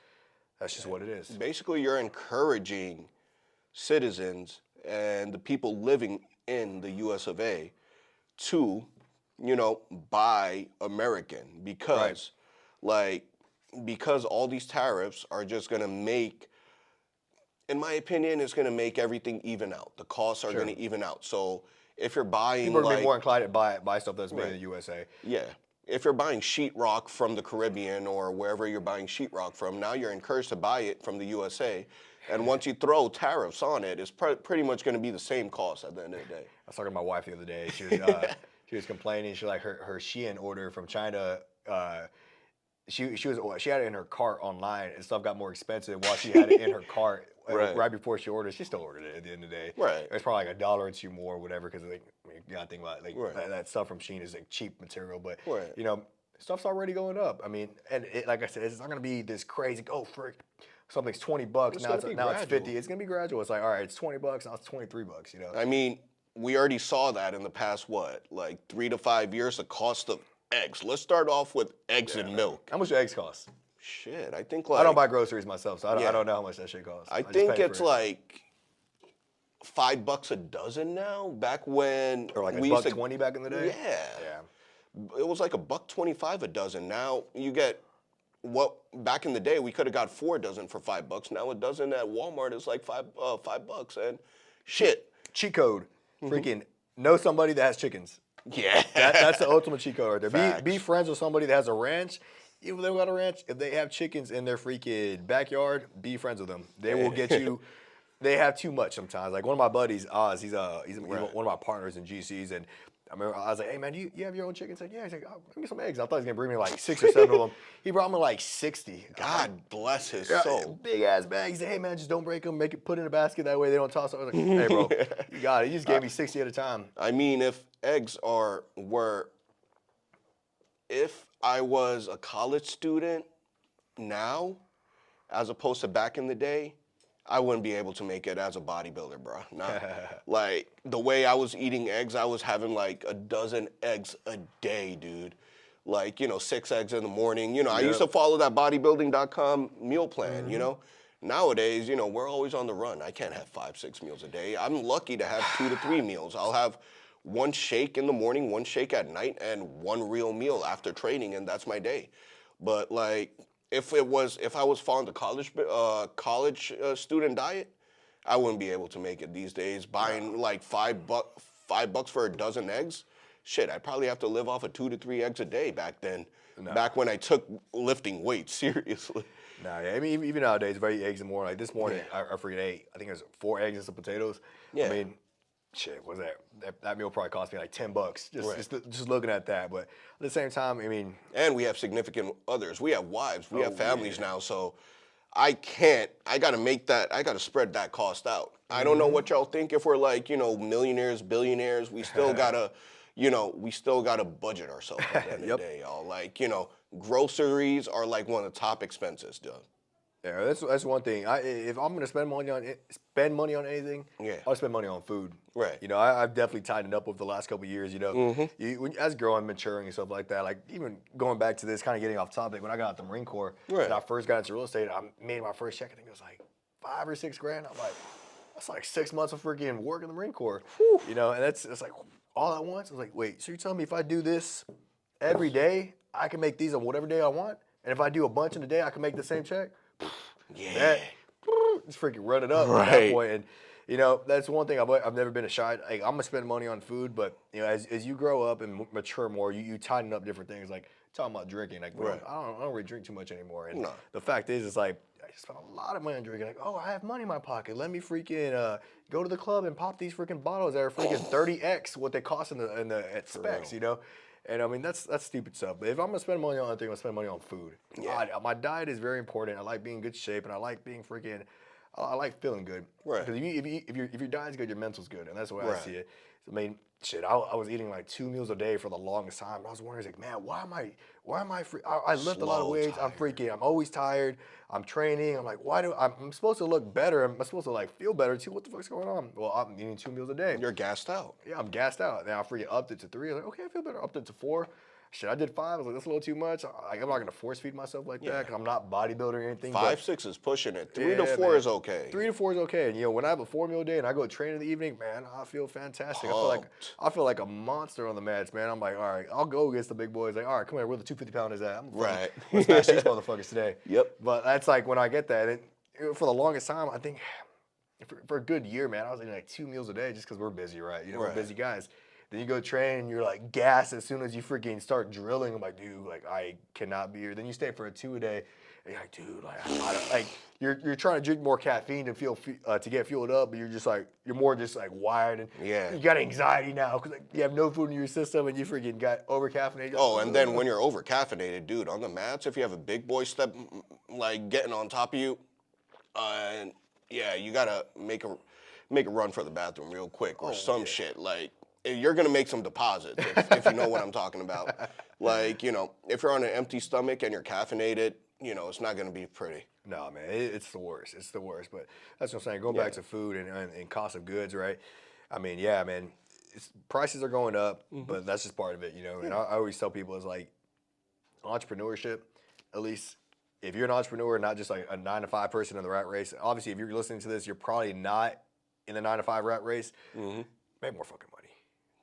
just what it is. Basically, you're encouraging citizens and the people living in the US of A to, you know, buy American because because all these tariffs are just going to make, in my opinion, it's going to make everything even out. The costs are going to even out. So if you're buying people are going to be more inclined to buy stuff that's made in the USA. Yeah. If you're buying sheetrock from the Caribbean or wherever you're buying sheetrock from, now you're encouraged to buy it from the USA. And once you throw tariffs on it, it's pretty much going to be the same cost at the end of the day. I was talking to my wife the other day. She was complaining. She like her Shein order from China. She had it in her cart online, and stuff got more expensive while she had it in her cart right before she ordered. She still ordered it at the end of the day. Right. It's probably like $1 or $2 more, or whatever. Because like, you gotta think about it, like that stuff from Shein is like cheap material, but you know, stuff's already going up. I mean, and like I said, it's not gonna be this crazy. Oh, frick, something's $20. Now it's 50. It's gonna be gradual. It's like, all right, it's $20. Now it's $23. You know. I mean, we already saw that in the past like 3 to 5 years. The cost of eggs. Let's start off with eggs and milk. How much do eggs cost? Shit, I think like I don't buy groceries myself, so I don't know how much that shit costs. I think it's like $5 a dozen now. Back when or like $1.20 back in the day. Yeah. It was like $1.25 a dozen. Now you get back in the day we could have got 4 dozen for $5. Now a dozen at Walmart is like $5 and shit. Cheat code. Freaking know somebody that has chickens. Yeah. That's the ultimate cheat code right there. Facts. Be friends with somebody that has a ranch. Even if they don't got a ranch, if they have chickens in their freaking backyard, be friends with them. They will get you. They have too much sometimes. Like one of my buddies, Oz, he's one of my partners in GCs, and I remember I was like, hey man, do you have your own chickens? He's like, yeah. He's like, oh, bring me some eggs. I thought he was gonna bring me like 6 or 7 of them. He brought me like 60. God bless his soul. Big ass bag. He said, hey man, just don't break them. Put in a basket that way they don't toss. I was like, hey bro, you got it. He just gave me 60 at a time. I mean, if eggs if I was a college student now, as opposed to back in the day, I wouldn't be able to make it as a bodybuilder, bro. Like, the way I was eating eggs, I was having like a dozen eggs a day, dude. Like, 6 eggs in the morning. I used to follow that bodybuilding.com meal plan, you know? Nowadays, we're always on the run. I can't have 5, 6 meals a day. I'm lucky to have 2 to 3 meals. I'll have 1 shake in the morning, 1 shake at night, and 1 real meal after training, and that's my day. But like, if I was following the college student diet, I wouldn't be able to make it these days. Buying like $5 for a dozen eggs, shit, I'd probably have to live off of 2 to 3 eggs a day back then. Back when I took lifting weights seriously. Nah, yeah, I mean, even nowadays, if I eat eggs in the morning, like this morning, I freaking ate, I think it was 4 eggs and some potatoes. Yeah. I mean, shit, was that meal probably cost me like $10 Right. just looking at that. But at the same time, I mean, And we have significant others. We have wives. We have families yeah. now. So I gotta spread that cost out. I don't know what y'all think if we're like, millionaires, billionaires. We still gotta, budget ourselves at the end of the Yep. day, y'all. Like, groceries are like one of the top expenses, dude. Yeah, that's one thing. If I'm gonna spend money on anything, Yeah. I'll spend money on food. Right. I've definitely tightened up over the last couple of years. As growing, maturing, and stuff like that. Like even going back to this, kind of getting off topic. When I got out the Marine Corps, Right. and I first got into real estate, I made my first check. I think it was like $5 or $6 grand. I'm like, that's like 6 months of freaking work in the Marine Corps. And it's like all at once. I was like, wait, so you're telling me if I do this every day, I can make these on whatever day I want, and if I do a bunch in a day, I can make the same check. Yeah. Just freaking run it up at that Right. point. And that's one thing I've never been shy. Like, I'm gonna spend money on food, but as you grow up and mature more, you tighten up different things. Like talking about drinking, like Right. I don't really drink too much anymore. And No. the fact is, it's like I spend a lot of money on drinking. Like, oh, I have money in my pocket. Let me freaking go to the club and pop these freaking bottles that are freaking 30x what they cost at specs. And I mean, that's stupid stuff. But if I'm gonna spend money on anything, I'm gonna spend money on food. Yeah. My diet is very important. I like being in good shape, and I like being I like feeling good. Right. Because if your diet's good, your mental's good, and that's the way I Right. see it. I mean, shit, I was eating like 2 meals a day for the longest time. I was wondering, like, man, why am I free? I lift a lot of Slow, weights. I'm always tired. I'm training. I'm like, I'm supposed to look better. I'm supposed to like feel better too. What the fuck's going on? Well, I'm eating 2 meals a day. You're gassed out. Yeah, I'm gassed out. Then I freaking upped it to 3. I was like, okay, I feel better. Upped it to 4. Shit, I did 5. I was like, that's a little too much. I'm not gonna force feed myself like that because I'm not bodybuilder or anything. 5, but 6 is pushing it. 3 to Yeah, 4 man. is okay. 3 to 4 is okay. And when I have a 4 meal day and I go train in the evening, man, I feel fantastic. Pumped. I feel like a monster on the mats, man. I'm like, all right, I'll go against the big boys. Like, all right, come here, where the 250-pounders at? I'm Right. gonna smash these motherfuckers today. Yep. But that's like when I get that. And for the longest time, I think for a good year, man, I was eating like 2 meals a day just because we're busy, right? We're Right. busy guys. Then you go train and you're like gassed as soon as you freaking start drilling. I'm like, dude, like I cannot be here. Then you stay for a 2 a day. And you're like, dude, like I don't, like you're trying to drink more caffeine to get fueled up, but you're more just like wired and Yeah. you got anxiety now because like, you have no food in your system and you freaking got over caffeinated. Oh, and then when you're over caffeinated, dude, on the mats, if you have a big boy step like getting on top of you, and yeah, you gotta make a run for the bathroom real quick or some shit. Like you're gonna make some deposits if you know what I'm talking about. Like if you're on an empty stomach and you're caffeinated, it's not gonna be pretty. No, man, it's the worst. It's the worst. But that's what I'm saying. Going back to food and cost of goods, right? I mean, yeah, man, prices are going up, but that's just part of it, And I always tell people it's like entrepreneurship, at least if you're an entrepreneur, not just like a 9-to-5 person in the rat race. Obviously, if you're listening to this, you're probably not in the 9-to-5 rat race. Make more fucking money.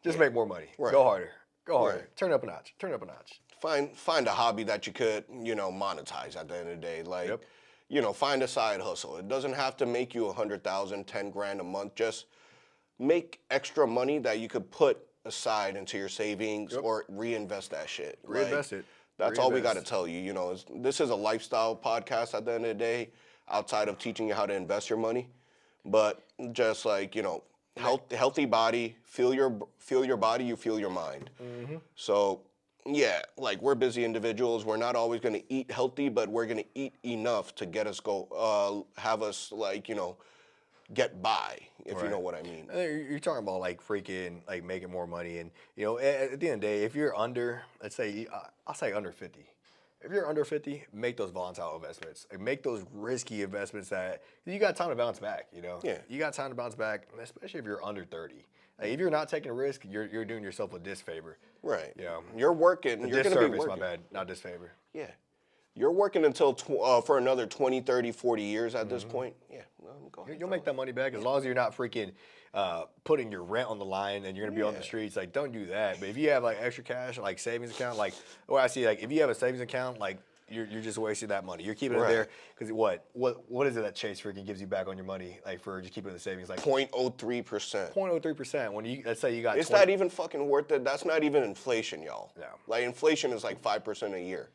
Just make more money. Right. Go harder. Go harder. Right. Turn up a notch. Turn up a notch. Find a hobby that you could, monetize at the end of the day. Like, find a side hustle. It doesn't have to make you $100,000, 10 grand a month. Just make extra money that you could put aside into your savings or reinvest that shit. Reinvest it. That's all we got to tell you. This is a lifestyle podcast at the end of the day, outside of teaching you how to invest your money. But just like, healthy body, feel your body, you feel your mind. So, yeah, like we're busy individuals. We're not always going to eat healthy, but we're going to eat enough to get us have us get by, if you know what I mean. You're talking about like freaking like making more money, and at the end of the day, if you're under, let's say, I'll say under 50. If you're under 50, make those volatile investments. Like, make those risky investments that you got time to bounce back. Yeah. You got time to bounce back, especially if you're under 30. Like, if you're not taking a risk, you're doing yourself a disfavor. Right. Yeah. You're working. You're going to be Disservice, working. my bad, not disfavor. Yeah. You're working until for another 20, 30, 40 years at this point. Yeah. Go ahead. You'll make that money back as long as you're not freaking putting your rent on the line and you're gonna be on the streets. Like, don't do that. But if you have like extra cash, like savings account, like what I see, like if you have a savings account, like you're just wasting that money. You're keeping it there because what is it that Chase freaking gives you back on your money, like for just keeping it in the savings, like 0.03%. 0.03%. When you let's say you got, Is that even fucking worth it? That's not even inflation, y'all. No. Like inflation is like 5% a year,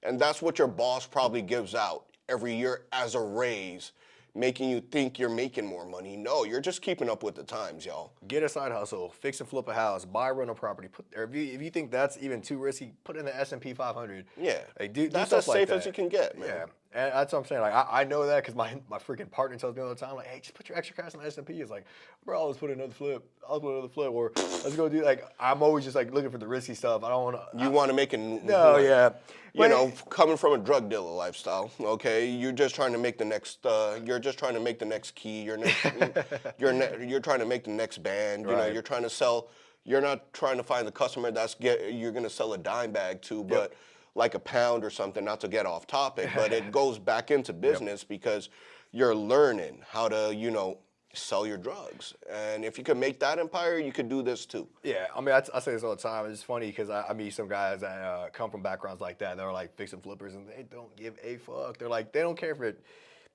and that's what your boss probably gives out every year as a raise. making you think you're making more money. No, you're just keeping up with the times, y'all. Get a side hustle, fix and flip a house, buy a rental property. Or if you think that's even too risky, put in the S&P 500. Yeah, Like, do that's stuff as like safe that. as you can get, man. Yeah, and that's what I'm saying. Like, I know that because my freaking partner tells me all the time, like, hey, just put your extra cash in the S&P. It's like, bro, let's put another flip. I'll put another flip, or let's go do, like, I'm always just like looking for the risky stuff. I don't want to. You want to make it. No, like, yeah. You know, coming from a drug dealer lifestyle, okay, you're just trying to make the next. You're just trying to make the next key. You're trying to make the next band. You know, Right. you're trying to sell. You're not trying to find the customer you're going to sell a dime bag to, but like a pound or something. Not to get off topic, but it goes back into business because you're learning how to, sell your drugs. And if you could make that empire, you could do this too. Yeah, I mean, I say this all the time. It's funny because I meet some guys that come from backgrounds like that. They're like fixing flippers, and they don't give a fuck. They're like, they don't care if it.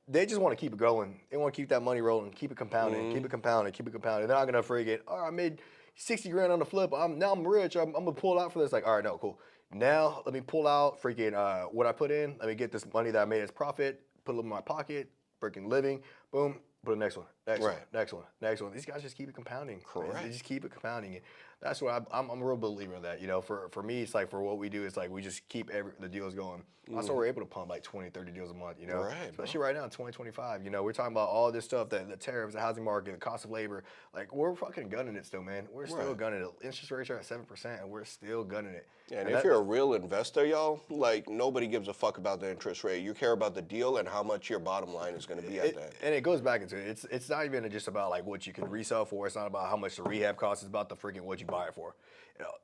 They just want to keep it going. They want to keep that money rolling, keep it compounding, keep it compounding, keep it compounding. They're not gonna freaking, I made 60 grand on the flip. Now I'm rich. I'm gonna pull out for this. Like, all right, no, cool. Now let me pull out freaking what I put in. Let me get this money that I made as profit, put a little in my pocket, freaking living, boom. Put the next one, next one, next one. These guys just keep it compounding. Correct. They just keep it compounding. And that's what I'm a real believer in that. For me, it's like for what we do, it's like we just keep the deals going. That's why we're able to pump like 20, 30 deals a month, Right, especially right now in 2025. We're talking about all this stuff, the tariffs, the housing market, the cost of labor. Like, we're fucking gunning it still, man. We're still gunning it. Interest rates are at 7%, and we're still gunning it. And if you're a real investor, y'all, like, nobody gives a fuck about the interest rate. You care about the deal and how much your bottom line is going to be at that. And it goes back into it. It's not even just about like what you can resell for. It's not about how much the rehab costs. It's about the freaking what you buy it for.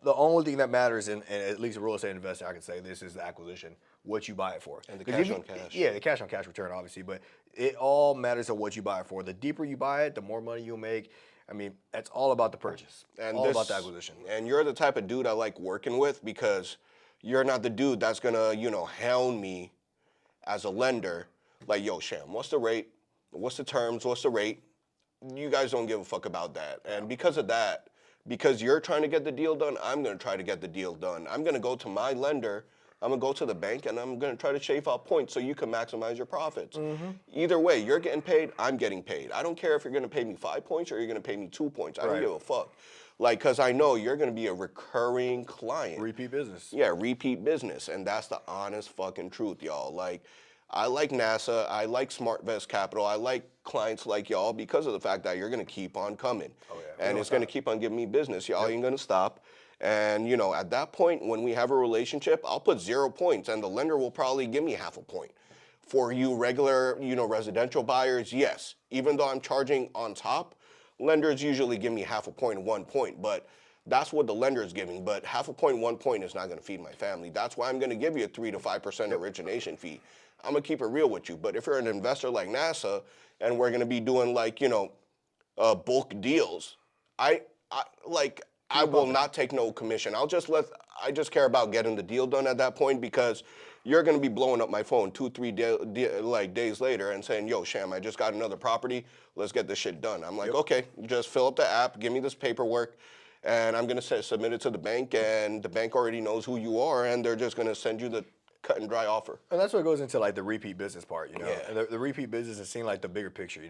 The only thing that matters, and at least a real estate investor, I can say this is the acquisition, what you buy it for. And the cash on cash. Yeah, the cash on cash return, obviously, but it all matters of what you buy it for. The deeper you buy it, the more money you'll make. I mean, that's all about the purchase, And all about the acquisition. And you're the type of dude I like working with because you're not the dude that's going to, hound me as a lender. Like, yo, Sham, what's the rate? What's the terms? What's the rate? You guys don't give a fuck about that. And because of that, because you're trying to get the deal done, I'm going to try to get the deal done. I'm going to go to my lender. I'm going to go to the bank, and I'm going to try to shave off points so you can maximize your profits. Either way, you're getting paid, I'm getting paid. I don't care if you're going to pay me 5 points or you're going to pay me 2 points. I don't give a fuck. Like, because I know you're going to be a recurring client. Repeat business. Yeah, repeat business. And that's the honest fucking truth, y'all. Like, I like NASA. I like SmartVest Capital. I like clients like y'all because of the fact that you're going to keep on coming. Oh, yeah. And it's going to keep on giving me business. Y'all ain't going to stop. And, at that point, when we have a relationship, I'll put 0 points, and the lender will probably give me half a point. For you regular, residential buyers, yes. Even though I'm charging on top, lenders usually give me half a point, 1 point. But that's what the lender is giving. But half a point, 1 point is not going to feed my family. That's why I'm going to give you a 3 to 5% origination fee. I'm going to keep it real with you. But if you're an investor like NASA and we're going to be doing bulk deals, I will not take no commission. I just care about getting the deal done at that point because you're going to be blowing up my phone 2-3 days later and saying, yo, Sham, I just got another property. Let's get this shit done. I'm like, okay, just fill up the app, give me this paperwork, and I'm going to submit it to the bank, and the bank already knows who you are, and they're just going to send you the cut and dry offer. And that's what goes into like the repeat business part, Yeah. And the repeat business is seeing like the bigger picture,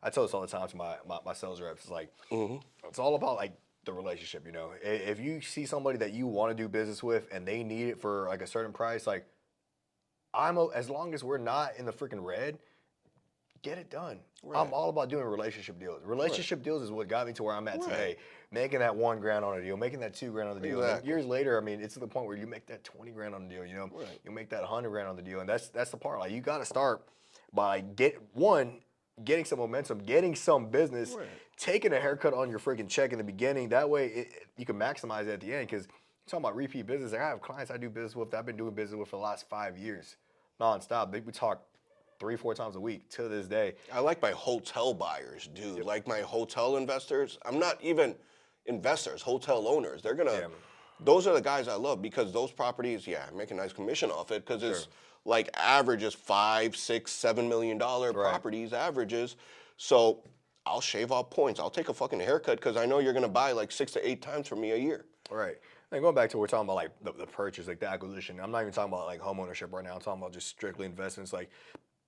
I tell this all the time to my sales reps. It's like, it's all about like the relationship, If you see somebody that you want to do business with and they need it for like a certain price, like as long as we're not in the freaking red, get it done. Right. I'm all about doing relationship deals. Relationship deals is what got me to where I'm at today. Making that $1 grand on a deal, making that $2 grand on the deal. Exactly. Years later, I mean, it's to the point where you make that 20 grand on the deal, You make that 100 grand on the deal. And that's the part. Like, you got to start by getting some momentum, getting some business, taking a haircut on your freaking check in the beginning. That way you can maximize it at the end. Because you're talking about repeat business. Like, I have clients I do business with that I've been doing business with for the last 5 years, nonstop. We talk 3-4 times a week to this day. I like my hotel buyers, dude. Like my hotel investors. I'm not even investors, hotel owners. They're going to, those are the guys I love because those properties, I make a nice commission off it because it's like averages $5, $6, $7 million properties, averages. So I'll shave off points. I'll take a fucking haircut because I know you're going to buy like 6 to 8 times from me a year. Right. And going back to what we're talking about, like the purchase, like the acquisition. I'm not even talking about like home ownership right now. I'm talking about just strictly investments. Like,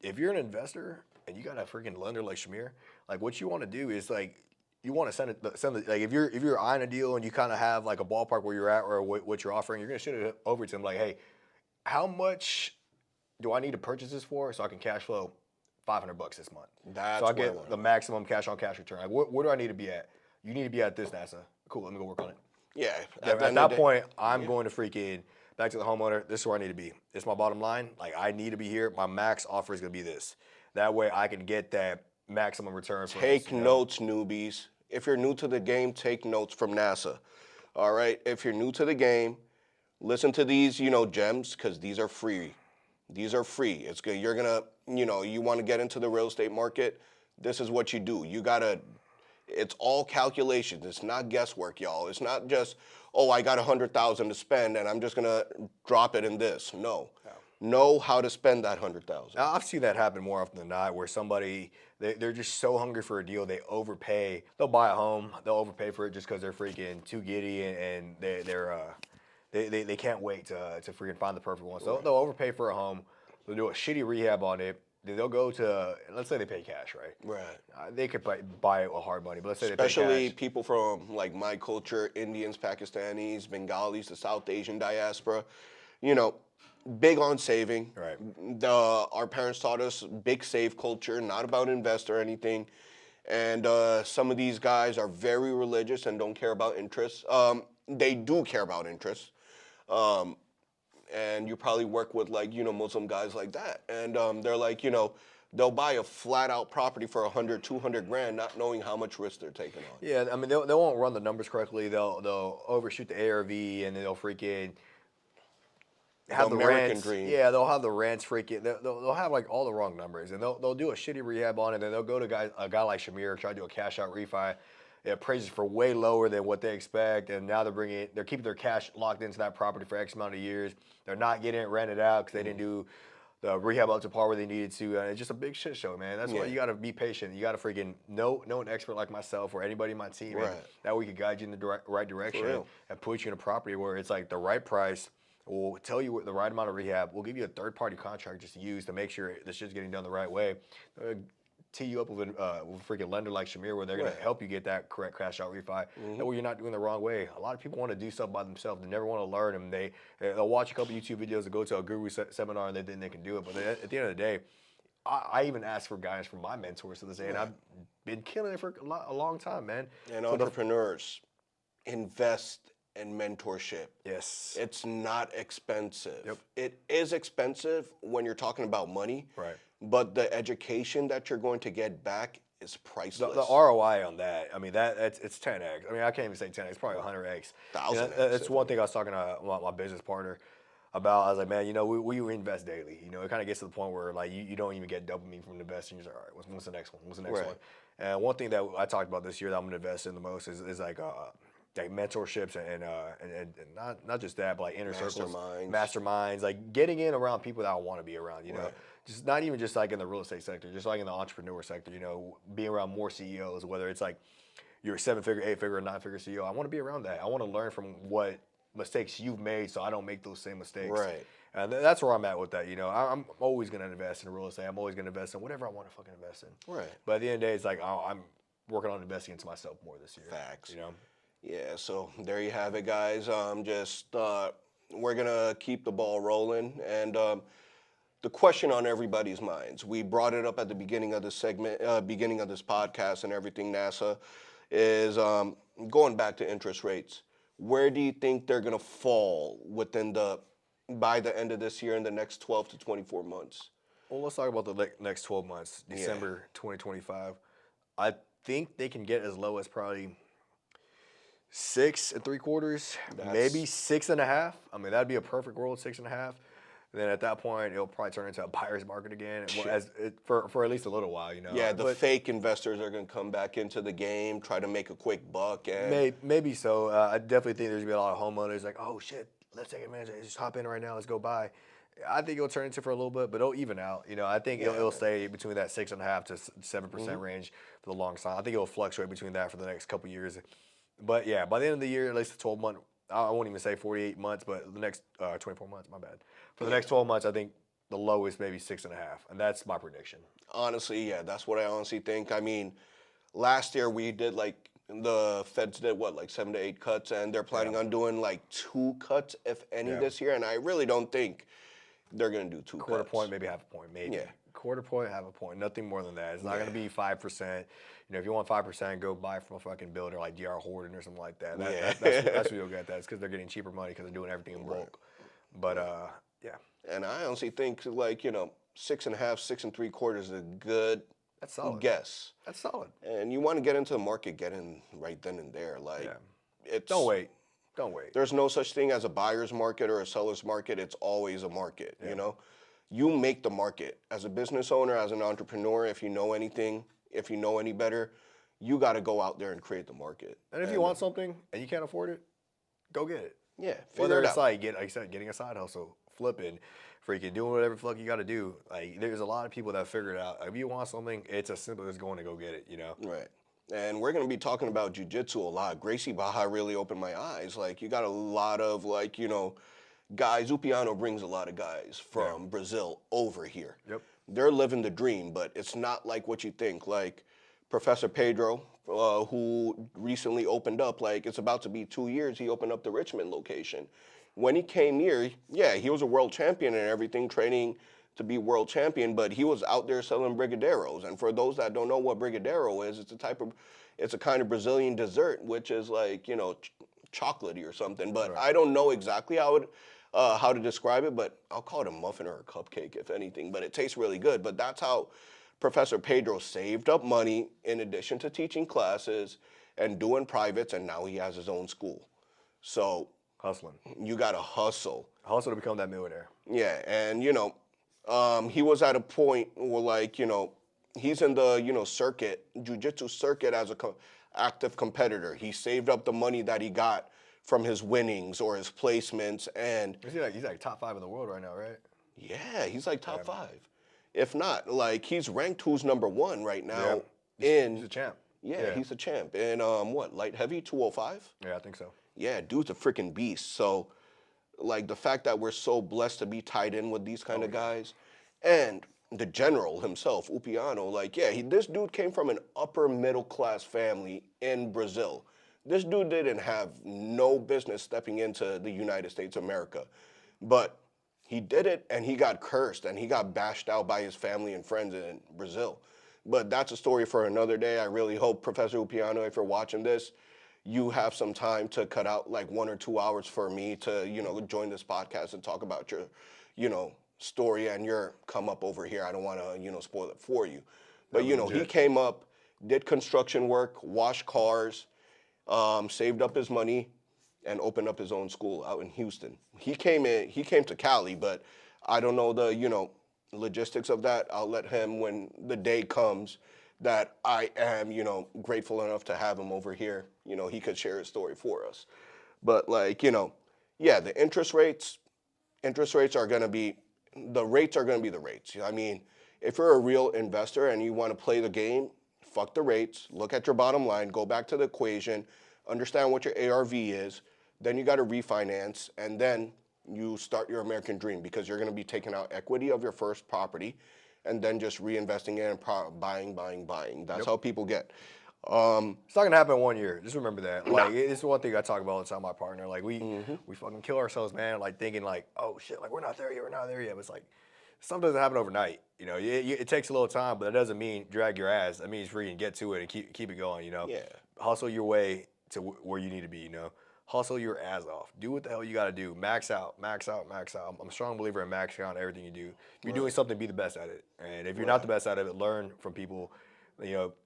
if you're an investor and you got a freaking lender like Shamier, like what you want to do is like you want to send it like if you're eyeing a deal and you kind of have like a ballpark where you're at or what you're offering, you're gonna shoot it over to them like, hey, how much do I need to purchase this for so I can cash flow $500 this month? That's so I where I get wanna the be. maximum cash on cash return. Like, where do I need to be at? You need to be at this, NASA. Cool, let me go work on it. Yeah. At the end that of the day- point, I'm going to freaking back to the homeowner. This is where I need to be. It's my bottom line. Like I need to be here. My max offer is going to be this. That way, I can get that maximum return. For Take this, you know? notes, newbies. If you're new to the game, take notes from NASA. All right. If you're new to the game, listen to these, gems, because these are free. These are free. It's good. You're gonna, you want to get into the real estate market. This is what you do. It's all calculations. It's not guesswork, y'all. It's not just, oh, I got 100,000 to spend and I'm just gonna drop it in this. No. Know how to spend that 100,000. I've seen that happen more often than not, where somebody they're just so hungry for a deal, they overpay. They'll buy a home, they'll overpay for it just because they're freaking too giddy and they can't wait to freaking find the perfect one. So they'll overpay for a home, they'll do a shitty rehab on it. Then they'll go to, let's say they pay cash, right? Right. They could buy it with hard money, but let's say Especially they pay cash. people from like my culture, Indians, Pakistanis, Bengalis, the South Asian diaspora, big on saving. Right. Our parents taught us big save culture, not about invest or anything. And some of these guys are very religious and don't care about interest. They do care about interest. And you probably work with like, Muslim guys like that. And they're like, they'll buy a flat out property for 100, 200 grand, not knowing how much risk they're taking on. Yeah, I mean, they won't run the numbers correctly. They'll overshoot the ARV and then they'll freaking have the American rents. dream. Yeah, they'll have the rents freaking. They'll have like all the wrong numbers, and they'll do a shitty rehab on it. And they'll go to a guy like Shamier, try to do a cash out refi. It appraises for way lower than what they expect, and now they're keeping their cash locked into that property for X amount of years. They're not getting it rented out because they didn't do the rehab up to par where they needed to. And it's just a big shit show, man. That's why you got to be patient. You got to freaking know an expert like myself or anybody in my team, Right. and that we could guide you in the right direction real. and put you in a property where it's like the right price. We'll tell you the right amount of rehab. We'll give you a third-party contract just to use to make sure this shit's getting done the right way. Tee you up with a freaking lender like Shamier where they're going to help you get that correct cash out refi. That way you're not doing the wrong way. A lot of people want to do stuff by themselves. They never want to learn, and they'll watch a couple YouTube videos and go to a guru seminar and they think they can do it. But at the end of the day, I even ask for guidance from my mentors to this day, and I've been killing it for a long time, man. And So entrepreneurs, invest in mentorship. Yes. It's not expensive. Yep. It is expensive when you're talking about money. Right. But the education that you're going to get back is priceless. The ROI on that, I mean, it's 10x. I mean, I can't even say 10x. It's probably 100x. 1,000x. That's one thing I was talking to my business partner about. I was like, man, we invest daily. It kind of gets to the point where like you don't even get dopamine from investing. You're just like, all right, what's the next one? What's the next Right. one? And one thing that I talked about this year that I'm gonna invest in the most is like mentorships and not just that, but like inner circles, masterminds, like getting in around people that I want to be around. Right. Just not even just like in the real estate sector, just like in the entrepreneur sector. Being around more CEOs, whether it's like you're a 7-figure, 8-figure, or 9-figure CEO. I want to be around that. I want to learn from what mistakes you've made, so I don't make those same mistakes. Right. And that's where I'm at with that. I'm always gonna invest in real estate. I'm always gonna invest in whatever I want to fucking invest in. Right. But at the end of the day, it's like I'm working on investing into myself more this year. Facts. You know. Yeah, so there you have it, guys. We're gonna keep the ball rolling, and the question on everybody's minds. We brought it up at the beginning of this segment, beginning of this podcast, and everything. NASA is going back to interest rates. Where do you think they're gonna fall by the end of this year in the next 12 to 24 months? Well, let's talk about the next 12 months, December 2025. I think they can get as low as probably 6 3/4, maybe 6.5. I mean, that'd be a perfect world, 6.5. Then at that point, it'll probably turn into a buyer's market again, for at least a little while, Yeah, the fake investors are going to come back into the game, try to make a quick buck. And maybe so. I definitely think there's going to be a lot of homeowners like, oh, shit, let's take advantage of it. Just hop in right now. Let's go buy. I think it'll turn into for a little bit, but it'll even out. I think it'll stay between that 6.5 to 7% range for the long time. I think it'll fluctuate between that for the next couple years. But yeah, by the end of the year, at least the 12 month, I won't even say 48 months, but the next 24 months, my bad. For the next 12 months, I think the lowest maybe 6.5, and that's my prediction. Honestly, yeah, that's what I honestly think. I mean, last year we did like the Feds did what, like 7 to 8 cuts, and they're planning on doing like 2 cuts, if any, Yeah. this year. And I really don't think they're gonna do two Quarter cuts. point, maybe half a point, maybe. Yeah. Quarter point, half a point, nothing more than that. It's not Yeah. going to be 5%. You know, if you want 5%, go buy from a fucking builder like DR Horton or something like that. Yeah. That's what you'll get. That's because they're getting cheaper money because they're doing everything in bulk. But yeah, And I honestly think like 6.5, 6 3/4 is a good that's solid. guess. That's solid. And you want to get into the market, get in right then and there. Like, it's Don't wait. Don't wait. There's no such thing as a buyer's market or a seller's market. It's always a market. You make the market as a business owner, as an entrepreneur. If you know anything, if you know any better, you got to go out there and create the market. And if you want something and you can't afford it, go get it. Yeah, Whether figure it it's out. like I said, getting a side hustle, flipping, freaking doing whatever the fuck you got to do. Like there's a lot of people that figure it out. If you want something, it's as simple as going to go get it. Right. And we're going to be talking about jiu-jitsu a lot. Gracie Baja really opened my eyes. Like, you got a lot of, guys. Upiano brings a lot of guys from Brazil over here. Yep. They're living the dream, but it's not like what you think. Like, Professor Pedro, who recently opened up, like, it's about to be 2 years, he opened up the Richmond location. When he came here, he was a world champion and everything, training to be world champion, but he was out there selling brigadeiros. And for those that don't know what brigadeiro is, it's a kind of Brazilian dessert, which is like, chocolatey or something. But I don't know exactly how to describe it, but I'll call it a muffin or a cupcake, if anything. But it tastes really good. But that's how Professor Pedro saved up money in addition to teaching classes and doing privates, and now he has his own school. So Hustling. you got to hustle. Hustle to become that millionaire. Yeah, and he was at a point where he's in the circuit, jiu-jitsu circuit as a active competitor. He saved up the money that he got from his winnings or his placements, and He's like top 5 in the world right now, right? yeah, he's like top 5. If not, he's ranked who's number 1 right now He's a champ. Yeah, he's a champ. And light heavy, 205? Yeah, I think so. Yeah, dude's a freaking beast. So, the fact that we're so blessed to be tied in with these kind of guys, and the general himself, Upiano, this dude came from an upper middle class family in Brazil. This dude didn't have no business stepping into the United States of America, but he did it, and he got cursed, and he got bashed out by his family and friends in Brazil. But that's a story for another day. I really hope, Professor Upiano, if you're watching this, you have some time to cut out 1 or 2 hours for me to, join this podcast and talk about your, story and your come up over here. I don't want to, spoil it for you. But, he came up, did construction work, washed cars, saved up his money, and opened up his own school out in Houston. He came to Cali, but I don't know the, logistics of that. I'll let him, when the day comes that I am, grateful enough to have him over here, he could share his story for us. But the interest rates are going to be, the rates are going to be the rates. I mean, if you're a real investor and you want to play the game, fuck the rates, look at your bottom line, go back to the equation, understand what your ARV is, then you got to refinance, and then you start your American dream, because you're going to be taking out equity of your first property and then just reinvesting it and buying. That's how people get. It's not gonna happen in 1 year. Just remember that. It's one thing I talk about all the time with my partner. We fucking kill ourselves, man. Thinking oh shit, we're not there yet. But it's something doesn't happen overnight. It takes a little time, but that doesn't mean drag your ass. That means freaking get to it and keep it going. Yeah. Hustle your way to where you need to be. Hustle your ass off. Do what the hell you got to do. Max out. I'm a strong believer in maxing out everything you do. If you're doing something, be the best at it. And if you're not the best at it, learn from people.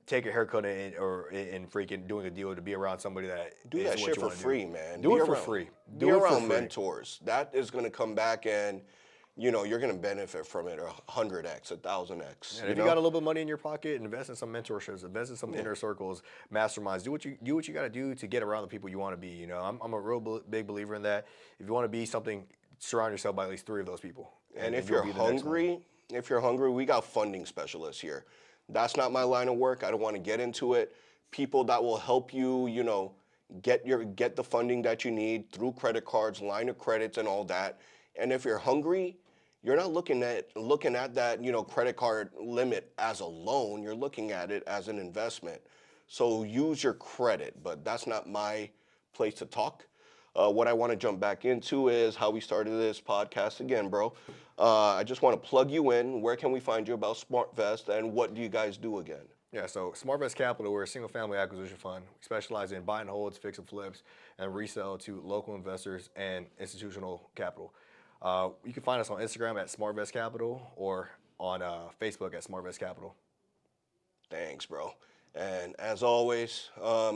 Take a haircut and freaking doing a deal to be around somebody that do that shit for free, man. Do it for free. Be around mentors. That is going to come back, and you're going to benefit from it 100x, 1000x. And if you got a little bit of money in your pocket, invest in some mentorships, invest in some inner circles, masterminds. Do what you got to do to get around the people you want to be. I'm a real big believer in that. If you want to be something, surround yourself by at least 3 of those people. And if you're hungry, we got funding specialists here. That's not my line of work. I don't want to get into it. People that will help you, get the funding that you need through credit cards, line of credits, and all that. And if you're hungry, you're not looking at that, credit card limit as a loan. You're looking at it as an investment. So use your credit, but that's not my place to talk. What I want to jump back into is how we started this podcast again, bro. I just want to plug you in. Where can we find you about SmartVest, and what do you guys do again? Yeah, so SmartVest Capital, we're a single-family acquisition fund. We specialize in buy and holds, fix and flips, and resell to local investors and institutional capital. You can find us on Instagram at SmartVest Capital or on Facebook at SmartVest Capital. Thanks, bro. And as always,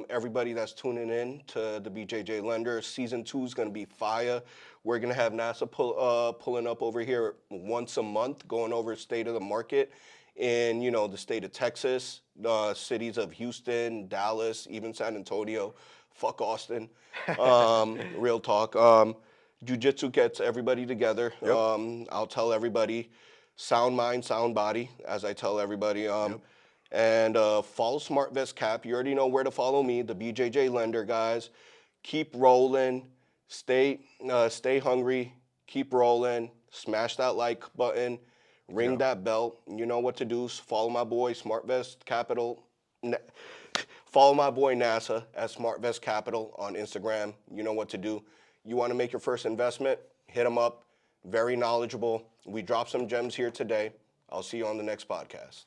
everybody that's tuning in to the BJJ Lender, season 2 is going to be fire. We're going to have NASA pulling up over here once a month, going over state of the market in, the state of Texas, cities of Houston, Dallas, even San Antonio. Fuck Austin. Real talk. Jiu-jitsu gets everybody together. Yep. I'll tell everybody, sound mind, sound body, as I tell everybody. And follow SmartVest Cap. You already know where to follow me, the BJJ Lender, guys. Keep rolling. Stay hungry. Keep rolling. Smash that like button. Ring that bell. You know what to do. Follow my boy, SmartVest Capital. Follow my boy, NASA, at SmartVest Capital on Instagram. You know what to do. You want to make your first investment? Hit him up. Very knowledgeable. We dropped some gems here today. I'll see you on the next podcast.